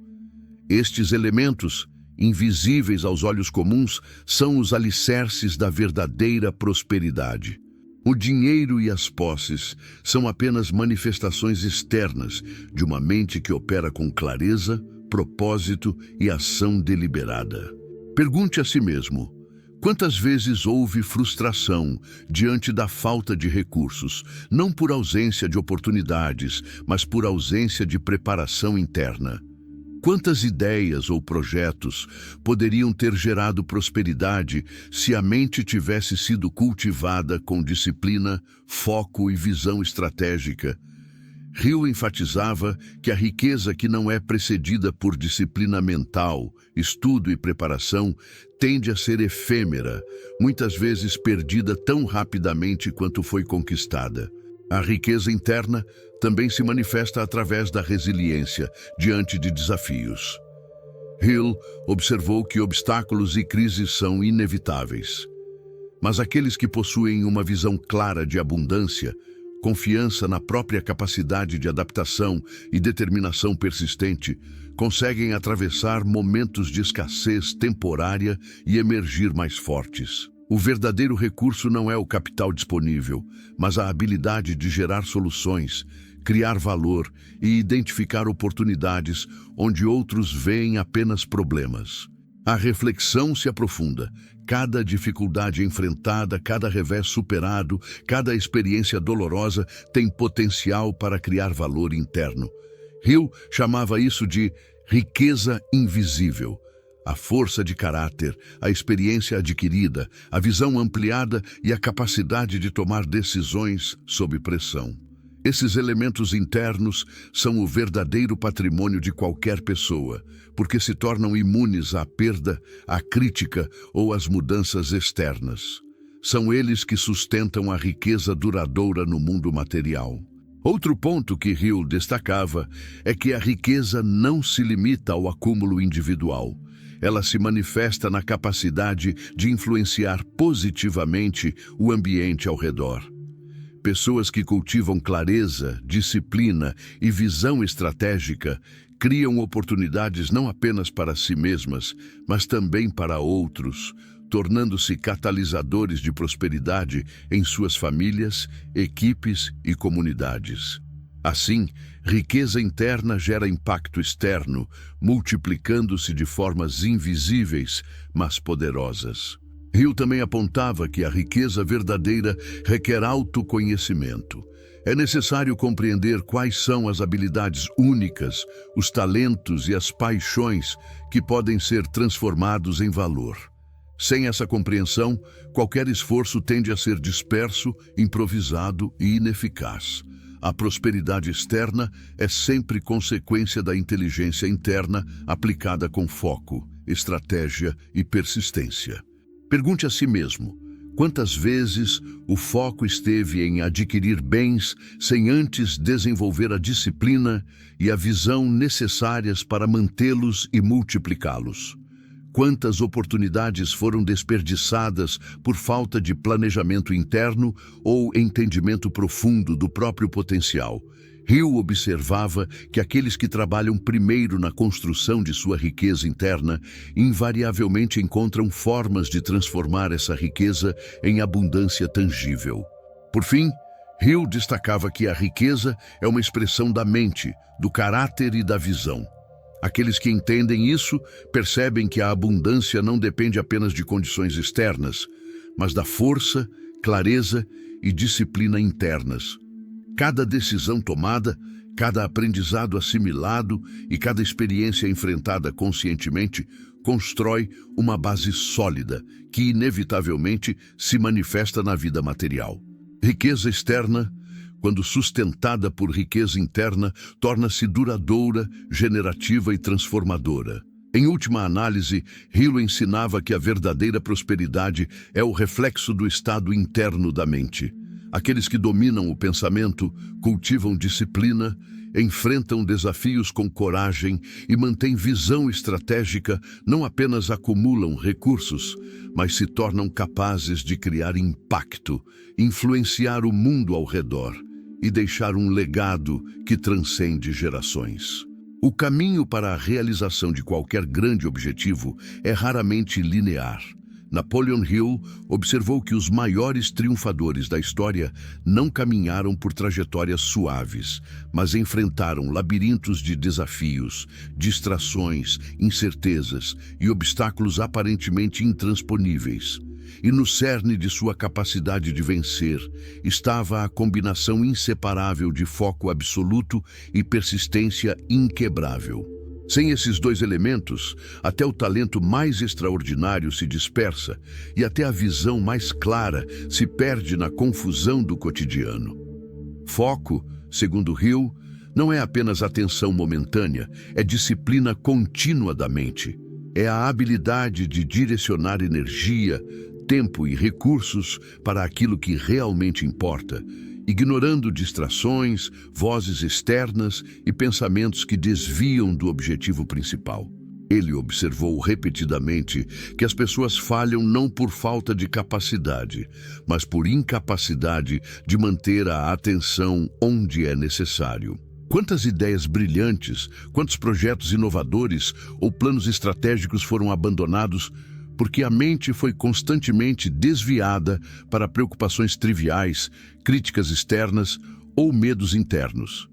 Estes elementos, invisíveis aos olhos comuns, são os alicerces da verdadeira prosperidade. O dinheiro e as posses são apenas manifestações externas de uma mente que opera com clareza, propósito e ação deliberada. Pergunte a si mesmo: quantas vezes houve frustração diante da falta de recursos, não por ausência de oportunidades, mas por ausência de preparação interna? Quantas ideias ou projetos poderiam ter gerado prosperidade se a mente tivesse sido cultivada com disciplina, foco e visão estratégica? Hill enfatizava que a riqueza que não é precedida por disciplina mental, estudo e preparação tende a ser efêmera, muitas vezes perdida tão rapidamente quanto foi conquistada. A riqueza interna também se manifesta através da resiliência diante de desafios. Hill observou que obstáculos e crises são inevitáveis, mas aqueles que possuem uma visão clara de abundância, confiança na própria capacidade de adaptação e determinação persistente, conseguem atravessar momentos de escassez temporária e emergir mais fortes. O verdadeiro recurso não é o capital disponível, mas a habilidade de gerar soluções, criar valor e identificar oportunidades onde outros veem apenas problemas. A reflexão se aprofunda. Cada dificuldade enfrentada, cada revés superado, cada experiência dolorosa tem potencial para criar valor interno. Hill chamava isso de riqueza invisível. A força de caráter, a experiência adquirida, a visão ampliada e a capacidade de tomar decisões sob pressão. Esses elementos internos são o verdadeiro patrimônio de qualquer pessoa, porque se tornam imunes à perda, à crítica ou às mudanças externas. São eles que sustentam a riqueza duradoura no mundo material. Outro ponto que Hill destacava é que a riqueza não se limita ao acúmulo individual. Ela se manifesta na capacidade de influenciar positivamente o ambiente ao redor. Pessoas que cultivam clareza, disciplina e visão estratégica criam oportunidades não apenas para si mesmas, mas também para outros, tornando-se catalisadores de prosperidade em suas famílias, equipes e comunidades. Assim, riqueza interna gera impacto externo, multiplicando-se de formas invisíveis, mas poderosas. Hill também apontava que a riqueza verdadeira requer autoconhecimento. É necessário compreender quais são as habilidades únicas, os talentos e as paixões que podem ser transformados em valor. Sem essa compreensão, qualquer esforço tende a ser disperso, improvisado e ineficaz. A prosperidade externa é sempre consequência da inteligência interna aplicada com foco, estratégia e persistência. Pergunte a si mesmo: quantas vezes o foco esteve em adquirir bens sem antes desenvolver a disciplina e a visão necessárias para mantê-los e multiplicá-los? Quantas oportunidades foram desperdiçadas por falta de planejamento interno ou entendimento profundo do próprio potencial? Hill observava que aqueles que trabalham primeiro na construção de sua riqueza interna invariavelmente encontram formas de transformar essa riqueza em abundância tangível. Por fim, Hill destacava que a riqueza é uma expressão da mente, do caráter e da visão. Aqueles que entendem isso percebem que a abundância não depende apenas de condições externas, mas da força, clareza e disciplina internas. Cada decisão tomada, cada aprendizado assimilado e cada experiência enfrentada conscientemente constrói uma base sólida que inevitavelmente se manifesta na vida material. Riqueza externa, quando sustentada por riqueza interna, torna-se duradoura, generativa e transformadora. Em última análise, Hill ensinava que a verdadeira prosperidade é o reflexo do estado interno da mente. Aqueles que dominam o pensamento, cultivam disciplina, enfrentam desafios com coragem e mantêm visão estratégica, não apenas acumulam recursos, mas se tornam capazes de criar impacto, influenciar o mundo ao redor e deixar um legado que transcende gerações. O caminho para a realização de qualquer grande objetivo é raramente linear. Napoleon Hill observou que os maiores triunfadores da história não caminharam por trajetórias suaves, mas enfrentaram labirintos de desafios, distrações, incertezas e obstáculos aparentemente intransponíveis. E no cerne de sua capacidade de vencer estava a combinação inseparável de foco absoluto e persistência inquebrável. Sem esses dois elementos, até o talento mais extraordinário se dispersa e até a visão mais clara se perde na confusão do cotidiano. Foco, segundo Hill, não é apenas atenção momentânea, é disciplina contínua da mente. É a habilidade de direcionar energia, tempo e recursos para aquilo que realmente importa, ignorando distrações, vozes externas e pensamentos que desviam do objetivo principal. Ele observou repetidamente que as pessoas falham não por falta de capacidade, mas por incapacidade de manter a atenção onde é necessário. Quantas ideias brilhantes, quantos projetos inovadores ou planos estratégicos foram abandonados porque a mente foi constantemente desviada para preocupações triviais, críticas externas ou medos internos.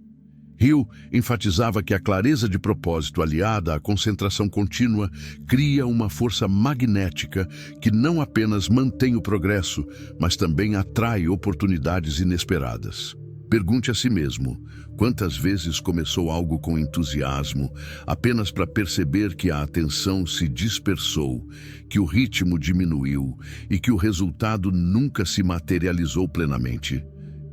Hill enfatizava que a clareza de propósito aliada à concentração contínua cria uma força magnética que não apenas mantém o progresso, mas também atrai oportunidades inesperadas. Pergunte a si mesmo, quantas vezes começou algo com entusiasmo, apenas para perceber que a atenção se dispersou, que o ritmo diminuiu e que o resultado nunca se materializou plenamente?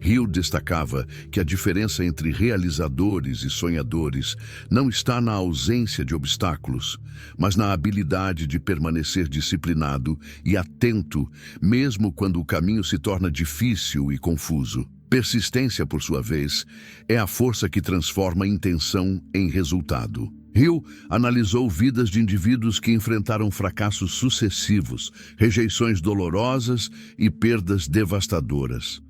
Hill destacava que a diferença entre realizadores e sonhadores não está na ausência de obstáculos, mas na habilidade de permanecer disciplinado e atento, mesmo quando o caminho se torna difícil e confuso. Persistência, por sua vez, é a força que transforma intenção em resultado. Hill analisou vidas de indivíduos que enfrentaram fracassos sucessivos, rejeições dolorosas e perdas devastadoras.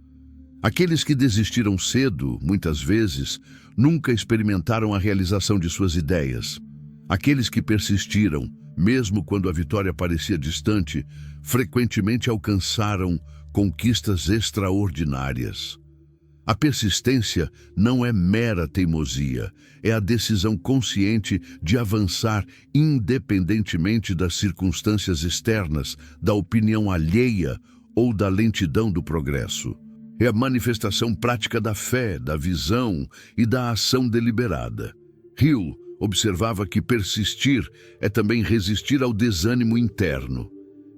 Aqueles que desistiram cedo, muitas vezes, nunca experimentaram a realização de suas ideias. Aqueles que persistiram, mesmo quando a vitória parecia distante, frequentemente alcançaram conquistas extraordinárias. A persistência não é mera teimosia, é a decisão consciente de avançar independentemente das circunstâncias externas, da opinião alheia ou da lentidão do progresso. É a manifestação prática da fé, da visão e da ação deliberada. Hill observava que persistir é também resistir ao desânimo interno.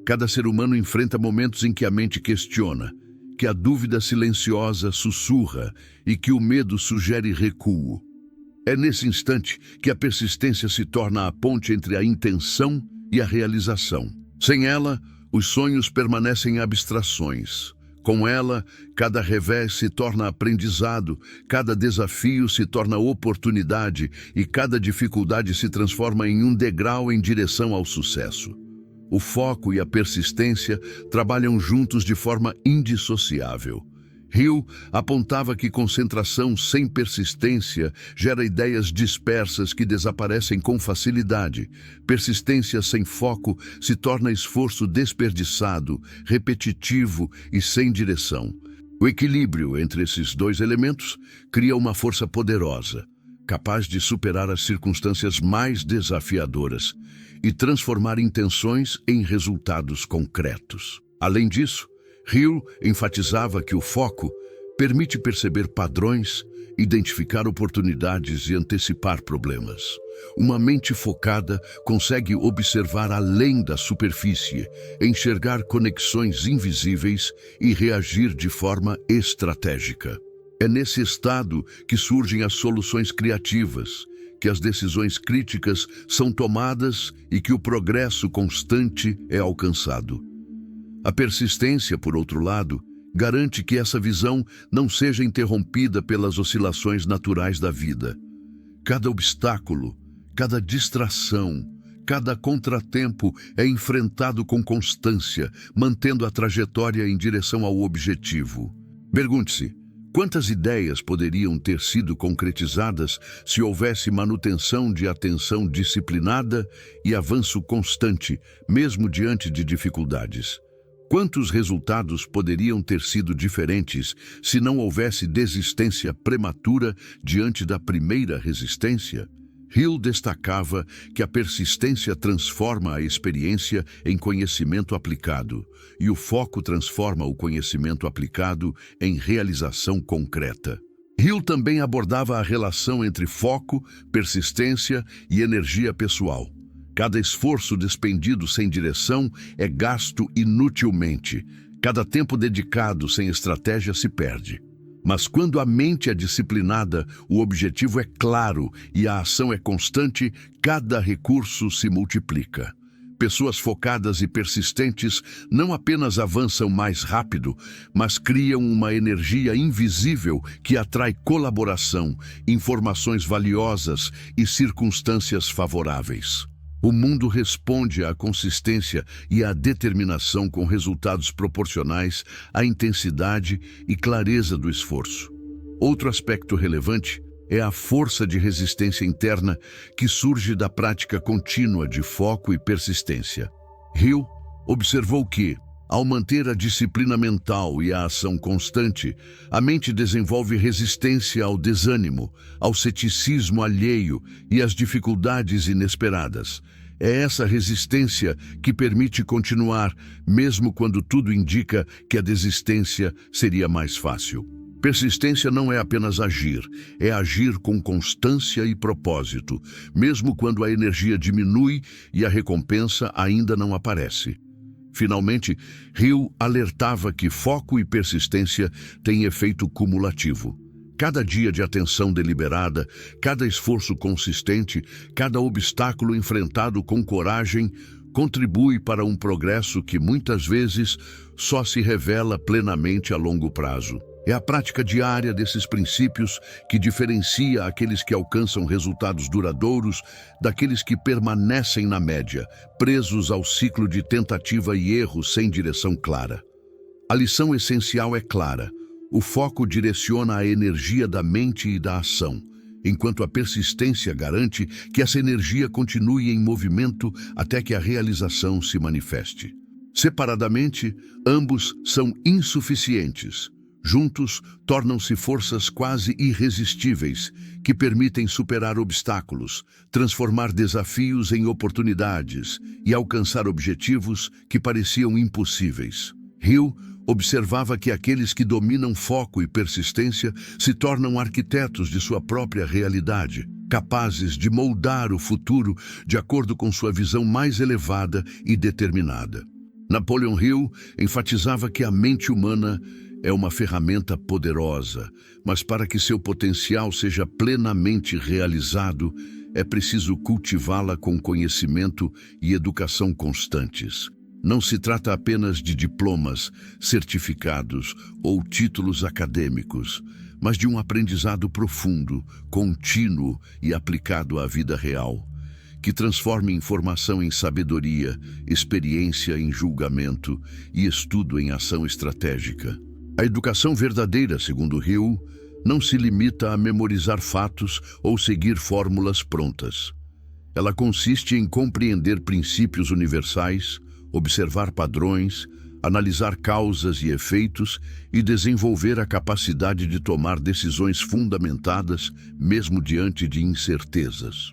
Cada ser humano enfrenta momentos em que a mente questiona, que a dúvida silenciosa sussurra e que o medo sugere recuo. É nesse instante que a persistência se torna a ponte entre a intenção e a realização. Sem ela, os sonhos permanecem abstrações. Com ela, cada revés se torna aprendizado, cada desafio se torna oportunidade e cada dificuldade se transforma em um degrau em direção ao sucesso. O foco e a persistência trabalham juntos de forma indissociável. Hill apontava que concentração sem persistência gera ideias dispersas que desaparecem com facilidade. Persistência sem foco se torna esforço desperdiçado, repetitivo e sem direção. O equilíbrio entre esses dois elementos cria uma força poderosa. capaz de superar as circunstâncias mais desafiadoras e transformar intenções em resultados concretos. Além disso, Hill enfatizava que o foco permite perceber padrões, identificar oportunidades e antecipar problemas. Uma mente focada consegue observar além da superfície, enxergar conexões invisíveis e reagir de forma estratégica. É nesse estado que surgem as soluções criativas, que as decisões críticas são tomadas e que o progresso constante é alcançado. A persistência, por outro lado, garante que essa visão não seja interrompida pelas oscilações naturais da vida. Cada obstáculo, cada distração, cada contratempo é enfrentado com constância, mantendo a trajetória em direção ao objetivo. Pergunte-se: quantas ideias poderiam ter sido concretizadas se houvesse manutenção de atenção disciplinada e avanço constante, mesmo diante de dificuldades? Quantos resultados poderiam ter sido diferentes se não houvesse desistência prematura diante da primeira resistência? Hill destacava que a persistência transforma a experiência em conhecimento aplicado, e o foco transforma o conhecimento aplicado em realização concreta. Hill também abordava a relação entre foco, persistência e energia pessoal. Cada esforço despendido sem direção é gasto inutilmente. Cada tempo dedicado sem estratégia se perde. Mas quando a mente é disciplinada, o objetivo é claro e a ação é constante, cada recurso se multiplica. Pessoas focadas e persistentes não apenas avançam mais rápido, mas criam uma energia invisível que atrai colaboração, informações valiosas e circunstâncias favoráveis. O mundo responde à consistência e à determinação com resultados proporcionais à intensidade e clareza do esforço. Outro aspecto relevante é a força de resistência interna que surge da prática contínua de foco e persistência. Hill observou que, ao manter a disciplina mental e a ação constante, a mente desenvolve resistência ao desânimo, ao ceticismo alheio e às dificuldades inesperadas. É essa resistência que permite continuar, mesmo quando tudo indica que a desistência seria mais fácil. Persistência não é apenas agir, é agir com constância e propósito, mesmo quando a energia diminui e a recompensa ainda não aparece. Finalmente, Hill alertava que foco e persistência têm efeito cumulativo. Cada dia de atenção deliberada, cada esforço consistente, cada obstáculo enfrentado com coragem, contribui para um progresso que muitas vezes só se revela plenamente a longo prazo. É a prática diária desses princípios que diferencia aqueles que alcançam resultados duradouros daqueles que permanecem na média, presos ao ciclo de tentativa e erro sem direção clara. A lição essencial é clara. O foco direciona a energia da mente e da ação, enquanto a persistência garante que essa energia continue em movimento até que a realização se manifeste. Separadamente, ambos são insuficientes. Juntos, tornam-se forças quase irresistíveis que permitem superar obstáculos, transformar desafios em oportunidades e alcançar objetivos que pareciam impossíveis. Hill observava que aqueles que dominam foco e persistência se tornam arquitetos de sua própria realidade, capazes de moldar o futuro de acordo com sua visão mais elevada e determinada. Napoleon Hill enfatizava que a mente humana é uma ferramenta poderosa, mas para que seu potencial seja plenamente realizado, é preciso cultivá-la com conhecimento e educação constantes. Não se trata apenas de diplomas, certificados ou títulos acadêmicos, mas de um aprendizado profundo, contínuo e aplicado à vida real, que transforme informação em sabedoria, experiência em julgamento e estudo em ação estratégica. A educação verdadeira, segundo Hill, não se limita a memorizar fatos ou seguir fórmulas prontas. Ela consiste em compreender princípios universais, observar padrões, analisar causas e efeitos e desenvolver a capacidade de tomar decisões fundamentadas, mesmo diante de incertezas.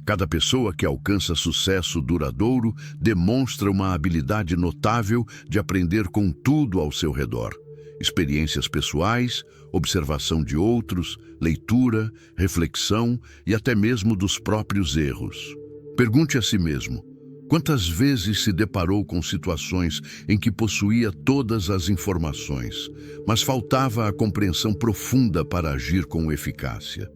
Cada pessoa que alcança sucesso duradouro demonstra uma habilidade notável de aprender com tudo ao seu redor. Experiências pessoais, observação de outros, leitura, reflexão e até mesmo dos próprios erros. Pergunte a si mesmo: quantas vezes se deparou com situações em que possuía todas as informações, mas faltava a compreensão profunda para agir com eficácia?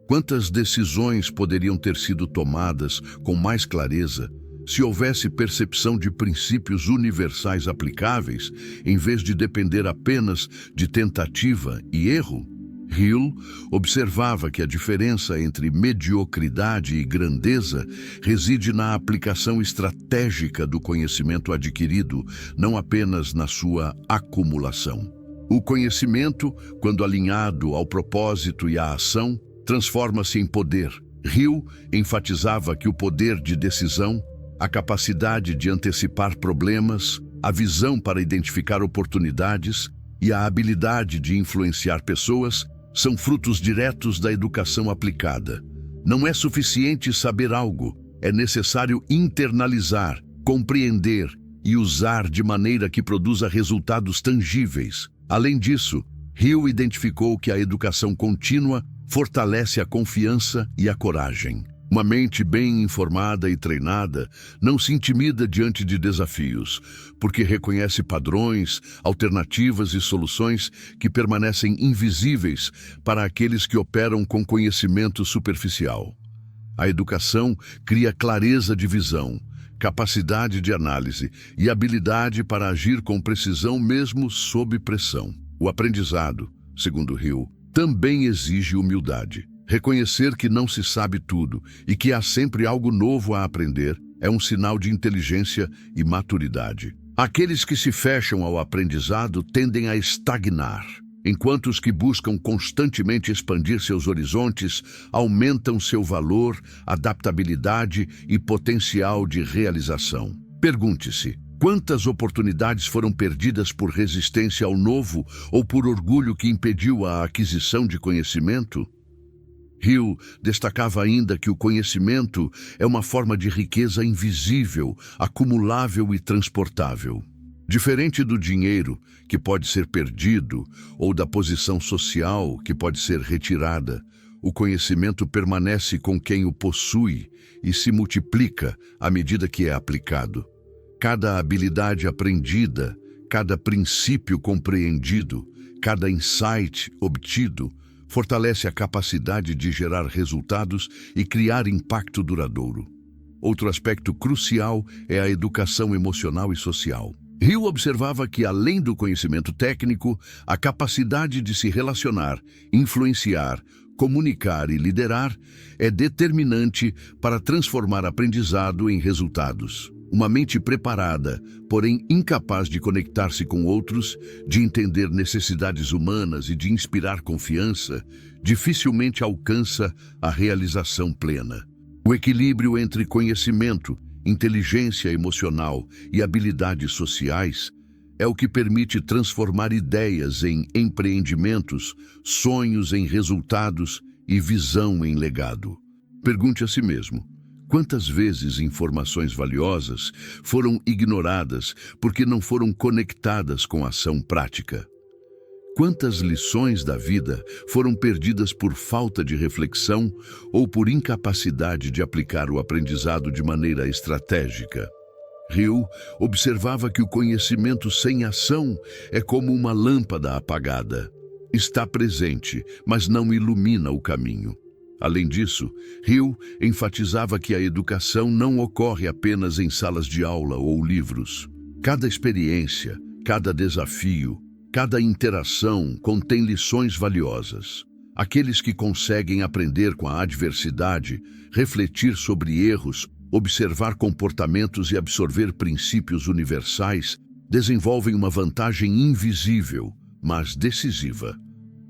Quantas decisões poderiam ter sido tomadas com mais clareza se houvesse percepção de princípios universais aplicáveis, em vez de depender apenas de tentativa e erro? Hill observava que a diferença entre mediocridade e grandeza reside na aplicação estratégica do conhecimento adquirido, não apenas na sua acumulação. O conhecimento, quando alinhado ao propósito e à ação, transforma-se em poder. Hill enfatizava que o poder de decisão, a capacidade de antecipar problemas, a visão para identificar oportunidades e a habilidade de influenciar pessoas são frutos diretos da educação aplicada. Não é suficiente saber algo, é necessário internalizar, compreender e usar de maneira que produza resultados tangíveis. Além disso, Hill identificou que a educação contínua fortalece a confiança e a coragem. Uma mente bem informada e treinada não se intimida diante de desafios, porque reconhece padrões, alternativas e soluções que permanecem invisíveis para aqueles que operam com conhecimento superficial. A educação cria clareza de visão, capacidade de análise e habilidade para agir com precisão mesmo sob pressão. O aprendizado, segundo Hill, também exige humildade. Reconhecer que não se sabe tudo e que há sempre algo novo a aprender é um sinal de inteligência e maturidade. Aqueles que se fecham ao aprendizado tendem a estagnar, enquanto os que buscam constantemente expandir seus horizontes aumentam seu valor, adaptabilidade e potencial de realização. Pergunte-se: quantas oportunidades foram perdidas por resistência ao novo ou por orgulho que impediu a aquisição de conhecimento? Hill destacava ainda que o conhecimento é uma forma de riqueza invisível, acumulável e transportável. Diferente do dinheiro, que pode ser perdido, ou da posição social, que pode ser retirada, o conhecimento permanece com quem o possui e se multiplica à medida que é aplicado. Cada habilidade aprendida, cada princípio compreendido, cada insight obtido, fortalece a capacidade de gerar resultados e criar impacto duradouro. Outro aspecto crucial é a educação emocional e social. Hill observava que, além do conhecimento técnico, a capacidade de se relacionar, influenciar, comunicar e liderar é determinante para transformar aprendizado em resultados. Uma mente preparada, porém incapaz de conectar-se com outros, de entender necessidades humanas e de inspirar confiança, dificilmente alcança a realização plena. O equilíbrio entre conhecimento, inteligência emocional e habilidades sociais é o que permite transformar ideias em empreendimentos, sonhos em resultados e visão em legado. Pergunte a si mesmo: quantas vezes informações valiosas foram ignoradas porque não foram conectadas com ação prática? Quantas lições da vida foram perdidas por falta de reflexão ou por incapacidade de aplicar o aprendizado de maneira estratégica? Hill observava que o conhecimento sem ação é como uma lâmpada apagada. Está presente, mas não ilumina o caminho. Além disso, Hill enfatizava que a educação não ocorre apenas em salas de aula ou livros. Cada experiência, cada desafio, cada interação contém lições valiosas. Aqueles que conseguem aprender com a adversidade, refletir sobre erros, observar comportamentos e absorver princípios universais, desenvolvem uma vantagem invisível, mas decisiva.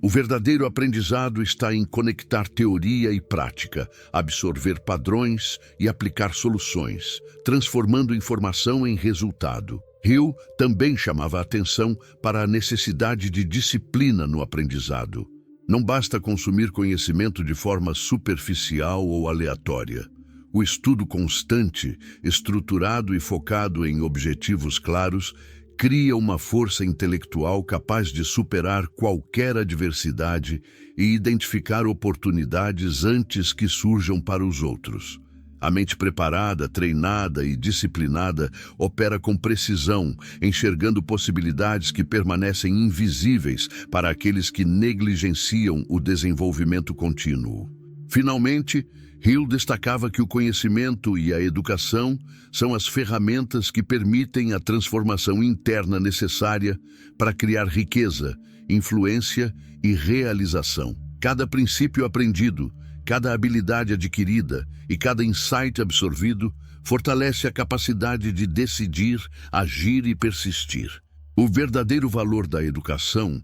O verdadeiro aprendizado está em conectar teoria e prática, absorver padrões e aplicar soluções, transformando informação em resultado. Hill também chamava a atenção para a necessidade de disciplina no aprendizado. Não basta consumir conhecimento de forma superficial ou aleatória. O estudo constante, estruturado e focado em objetivos claros, cria uma força intelectual capaz de superar qualquer adversidade e identificar oportunidades antes que surjam para os outros. A mente preparada, treinada e disciplinada opera com precisão, enxergando possibilidades que permanecem invisíveis para aqueles que negligenciam o desenvolvimento contínuo. Finalmente, Hill destacava que o conhecimento e a educação são as ferramentas que permitem a transformação interna necessária para criar riqueza, influência e realização. Cada princípio aprendido, cada habilidade adquirida e cada insight absorvido fortalece a capacidade de decidir, agir e persistir. O verdadeiro valor da educação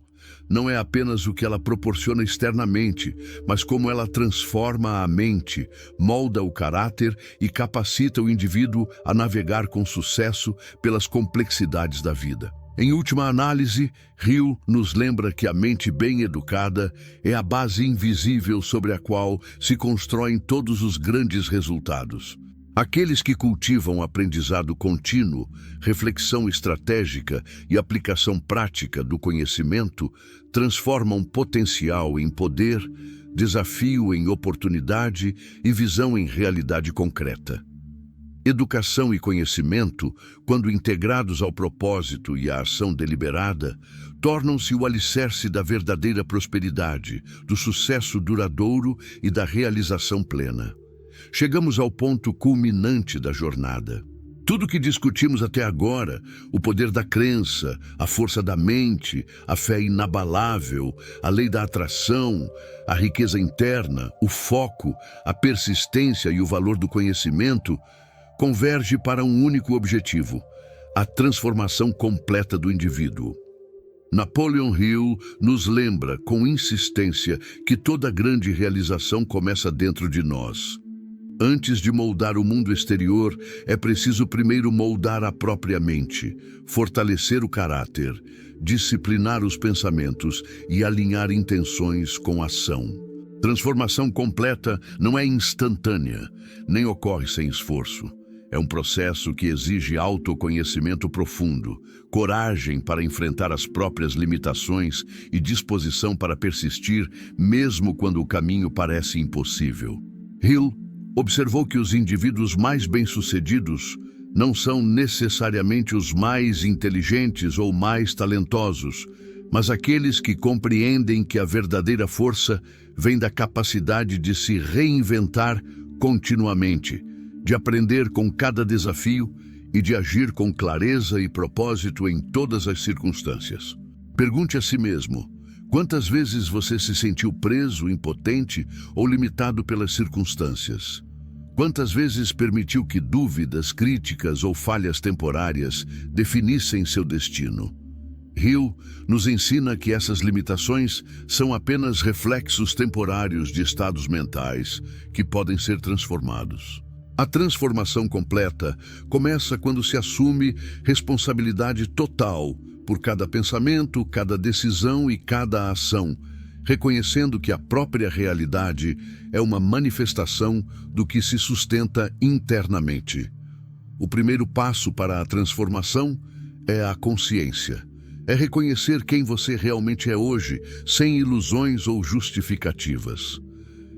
não é apenas o que ela proporciona externamente, mas como ela transforma a mente, molda o caráter e capacita o indivíduo a navegar com sucesso pelas complexidades da vida. Em última análise, Hill nos lembra que a mente bem educada é a base invisível sobre a qual se constroem todos os grandes resultados. Aqueles que cultivam aprendizado contínuo, reflexão estratégica e aplicação prática do conhecimento transformam potencial em poder, desafio em oportunidade e visão em realidade concreta. Educação e conhecimento, quando integrados ao propósito e à ação deliberada, tornam-se o alicerce da verdadeira prosperidade, do sucesso duradouro e da realização plena. Chegamos ao ponto culminante da jornada. Tudo o que discutimos até agora, o poder da crença, a força da mente, a fé inabalável, a lei da atração, a riqueza interna, o foco, a persistência e o valor do conhecimento, converge para um único objetivo: a transformação completa do indivíduo. Napoleon Hill nos lembra com insistência que toda grande realização começa dentro de nós. Antes de moldar o mundo exterior, é preciso primeiro moldar a própria mente, fortalecer o caráter, disciplinar os pensamentos e alinhar intenções com ação. Transformação completa não é instantânea, nem ocorre sem esforço. É um processo que exige autoconhecimento profundo, coragem para enfrentar as próprias limitações e disposição para persistir, mesmo quando o caminho parece impossível. Hill observou que os indivíduos mais bem-sucedidos não são necessariamente os mais inteligentes ou mais talentosos, mas aqueles que compreendem que a verdadeira força vem da capacidade de se reinventar continuamente, de aprender com cada desafio e de agir com clareza e propósito em todas as circunstâncias. Pergunte a si mesmo: quantas vezes você se sentiu preso, impotente ou limitado pelas circunstâncias? Quantas vezes permitiu que dúvidas, críticas ou falhas temporárias definissem seu destino? Hill nos ensina que essas limitações são apenas reflexos temporários de estados mentais que podem ser transformados. A transformação completa começa quando se assume responsabilidade total por cada pensamento, cada decisão e cada ação, reconhecendo que a própria realidade é uma manifestação do que se sustenta internamente. O primeiro passo para a transformação é a consciência. É reconhecer quem você realmente é hoje, sem ilusões ou justificativas.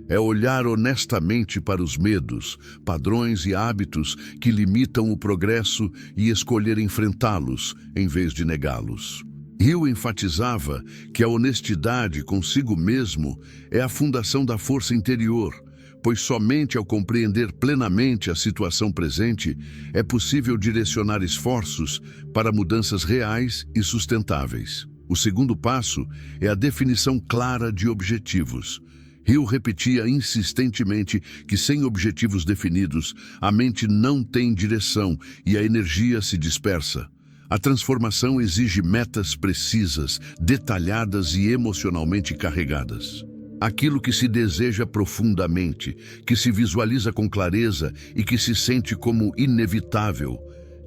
É olhar honestamente para os medos, padrões e hábitos que limitam o progresso e escolher enfrentá-los, em vez de negá-los. Hill enfatizava que a honestidade consigo mesmo é a fundação da força interior, pois somente ao compreender plenamente a situação presente é possível direcionar esforços para mudanças reais e sustentáveis. O segundo passo é a definição clara de objetivos. Hill repetia insistentemente que sem objetivos definidos, a mente não tem direção e a energia se dispersa. A transformação exige metas precisas, detalhadas e emocionalmente carregadas. Aquilo que se deseja profundamente, que se visualiza com clareza e que se sente como inevitável,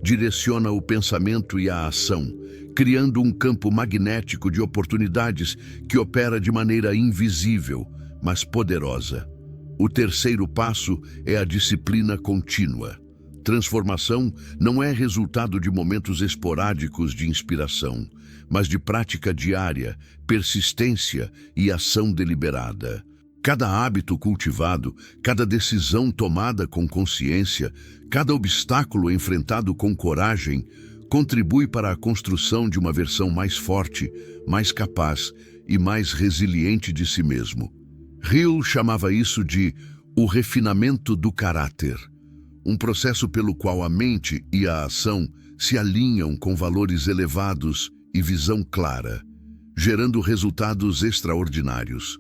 direciona o pensamento e a ação, criando um campo magnético de oportunidades que opera de maneira invisível, mas poderosa. O terceiro passo é a disciplina contínua. Transformação não é resultado de momentos esporádicos de inspiração, mas de prática diária, persistência e ação deliberada. Cada hábito cultivado, cada decisão tomada com consciência, cada obstáculo enfrentado com coragem, contribui para a construção de uma versão mais forte, mais capaz e mais resiliente de si mesmo. Hill chamava isso de o refinamento do caráter, um processo pelo qual a mente e a ação se alinham com valores elevados e visão clara, gerando resultados extraordinários.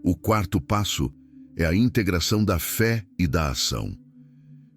O quarto passo é a integração da fé e da ação.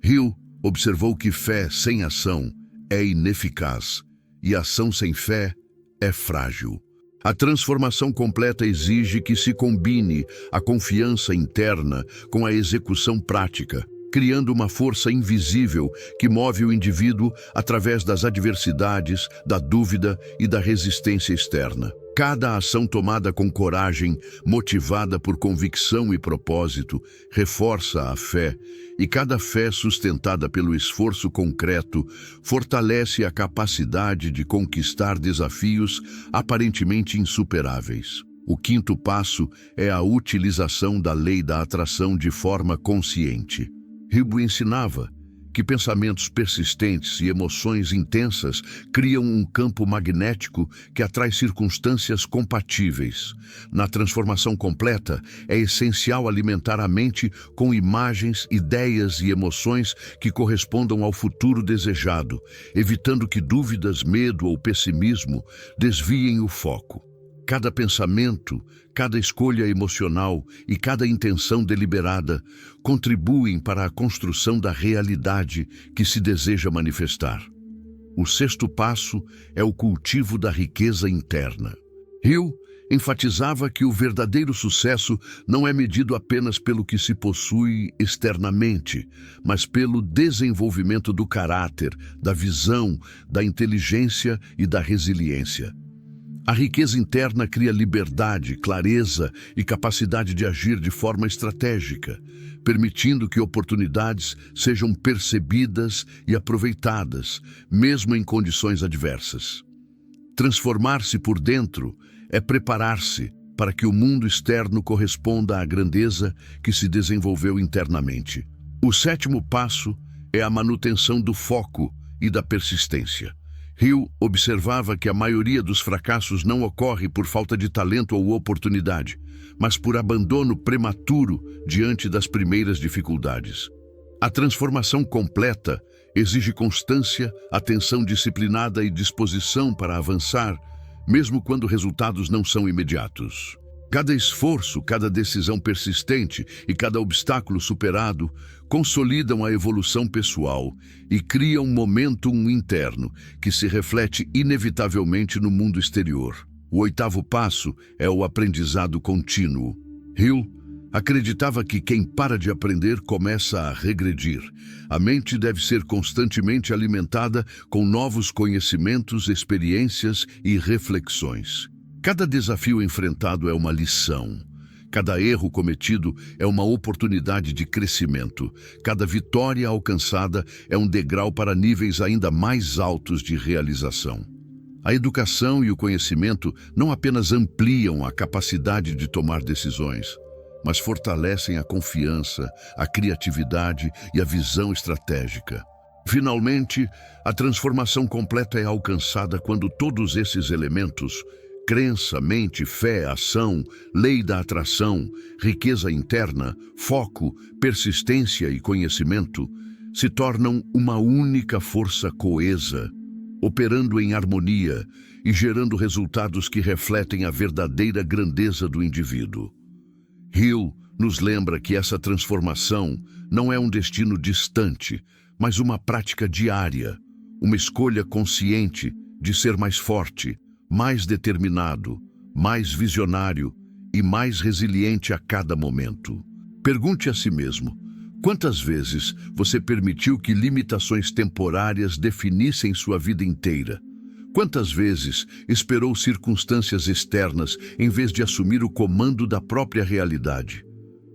Hill observou que fé sem ação é ineficaz e ação sem fé é frágil. A transformação completa exige que se combine a confiança interna com a execução prática, criando uma força invisível que move o indivíduo através das adversidades, da dúvida e da resistência externa. Cada ação tomada com coragem, motivada por convicção e propósito, reforça a fé, e cada fé sustentada pelo esforço concreto fortalece a capacidade de conquistar desafios aparentemente insuperáveis. O quinto passo é a utilização da lei da atração de forma consciente. Hill ensinava que pensamentos persistentes e emoções intensas criam um campo magnético que atrai circunstâncias compatíveis. Na transformação completa, é essencial alimentar a mente com imagens, ideias e emoções que correspondam ao futuro desejado, evitando que dúvidas, medo ou pessimismo desviem o foco. Cada pensamento, cada escolha emocional e cada intenção deliberada contribuem para a construção da realidade que se deseja manifestar. O sexto passo é o cultivo da riqueza interna. Hill enfatizava que o verdadeiro sucesso não é medido apenas pelo que se possui externamente, mas pelo desenvolvimento do caráter, da visão, da inteligência e da resiliência. A riqueza interna cria liberdade, clareza e capacidade de agir de forma estratégica, permitindo que oportunidades sejam percebidas e aproveitadas, mesmo em condições adversas. Transformar-se por dentro é preparar-se para que o mundo externo corresponda à grandeza que se desenvolveu internamente. O sétimo passo é a manutenção do foco e da persistência. Hill observava que a maioria dos fracassos não ocorre por falta de talento ou oportunidade, mas por abandono prematuro diante das primeiras dificuldades. A transformação completa exige constância, atenção disciplinada e disposição para avançar, mesmo quando resultados não são imediatos. Cada esforço, cada decisão persistente e cada obstáculo superado consolidam a evolução pessoal e criam um momentum interno que se reflete inevitavelmente no mundo exterior. O oitavo passo é o aprendizado contínuo. Hill acreditava que quem para de aprender começa a regredir. A mente deve ser constantemente alimentada com novos conhecimentos, experiências e reflexões. Cada desafio enfrentado é uma lição. Cada erro cometido é uma oportunidade de crescimento. Cada vitória alcançada é um degrau para níveis ainda mais altos de realização. A educação e o conhecimento não apenas ampliam a capacidade de tomar decisões, mas fortalecem a confiança, a criatividade e a visão estratégica. Finalmente, a transformação completa é alcançada quando todos esses elementos — crença, mente, fé, ação, lei da atração, riqueza interna, foco, persistência e conhecimento — se tornam uma única força coesa, operando em harmonia e gerando resultados que refletem a verdadeira grandeza do indivíduo. Hill nos lembra que essa transformação não é um destino distante, mas uma prática diária, uma escolha consciente de ser mais forte, mais determinado, mais visionário e mais resiliente a cada momento. Pergunte a si mesmo: Quantas vezes você permitiu que limitações temporárias definissem sua vida inteira? Quantas vezes esperou circunstâncias externas em vez de assumir o comando da própria realidade?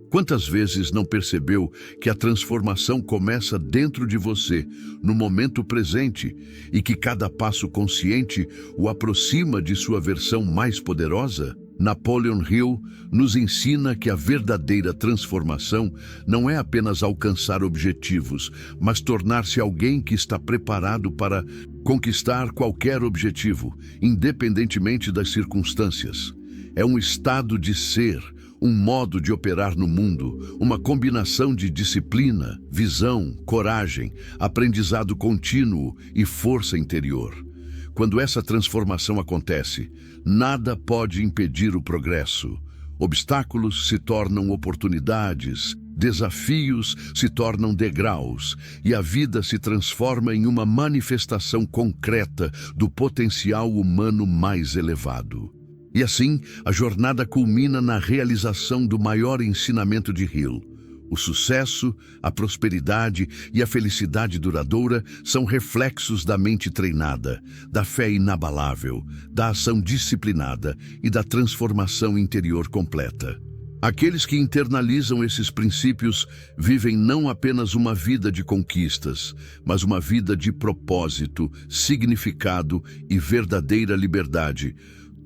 Quantas vezes não percebeu que a transformação começa dentro de você, no momento presente, e que cada passo consciente o aproxima de sua versão mais poderosa? Napoleon Hill nos ensina que a verdadeira transformação não é apenas alcançar objetivos, mas tornar-se alguém que está preparado para conquistar qualquer objetivo, independentemente das circunstâncias. É um estado de ser, um modo de operar no mundo, uma combinação de disciplina, visão, coragem, aprendizado contínuo e força interior. Quando essa transformação acontece, nada pode impedir o progresso. Obstáculos se tornam oportunidades, desafios se tornam degraus e a vida se transforma em uma manifestação concreta do potencial humano mais elevado. E assim, a jornada culmina na realização do maior ensinamento de Hill. O sucesso, a prosperidade e a felicidade duradoura são reflexos da mente treinada, da fé inabalável, da ação disciplinada e da transformação interior completa. Aqueles que internalizam esses princípios vivem não apenas uma vida de conquistas, mas uma vida de propósito, significado e verdadeira liberdade,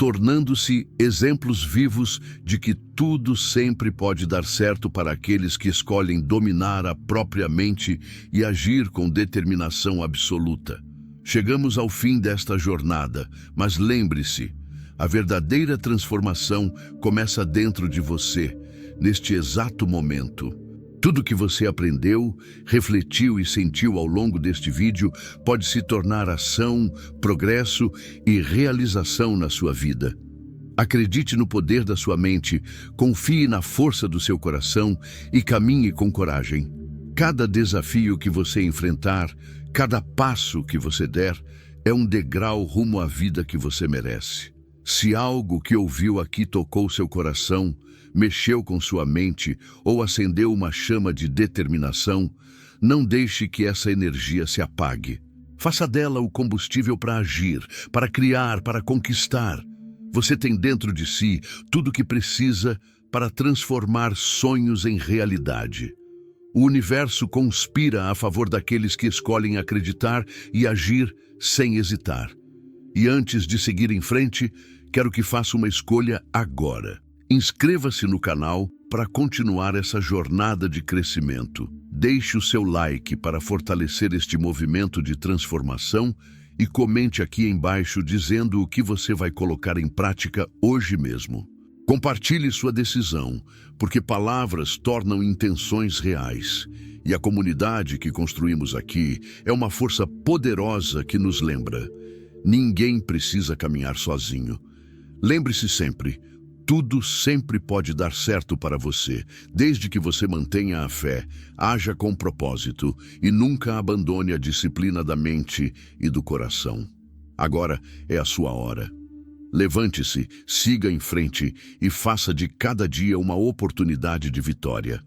tornando-se exemplos vivos de que tudo sempre pode dar certo para aqueles que escolhem dominar a própria mente e agir com determinação absoluta. Chegamos ao fim desta jornada, mas lembre-se, a verdadeira transformação começa dentro de você, neste exato momento. Tudo que você aprendeu, refletiu e sentiu ao longo deste vídeo pode se tornar ação, progresso e realização na sua vida. Acredite no poder da sua mente, confie na força do seu coração e caminhe com coragem. Cada desafio que você enfrentar, cada passo que você der, é um degrau rumo à vida que você merece. Se algo que ouviu aqui tocou seu coração, mexeu com sua mente ou acendeu uma chama de determinação, não deixe que essa energia se apague. Faça dela o combustível para agir, para criar, para conquistar. Você tem dentro de si tudo o que precisa para transformar sonhos em realidade. O universo conspira a favor daqueles que escolhem acreditar e agir sem hesitar. E antes de seguir em frente, quero que faça uma escolha agora. Inscreva-se no canal para continuar essa jornada de crescimento. Deixe o seu like para fortalecer este movimento de transformação e comente aqui embaixo dizendo o que você vai colocar em prática hoje mesmo. Compartilhe sua decisão, porque palavras tornam intenções reais. E a comunidade que construímos aqui é uma força poderosa que nos lembra: ninguém precisa caminhar sozinho. Lembre-se sempre, tudo sempre pode dar certo para você, desde que você mantenha a fé, haja com propósito e nunca abandone a disciplina da mente e do coração. Agora é a sua hora. Levante-se, siga em frente e faça de cada dia uma oportunidade de vitória.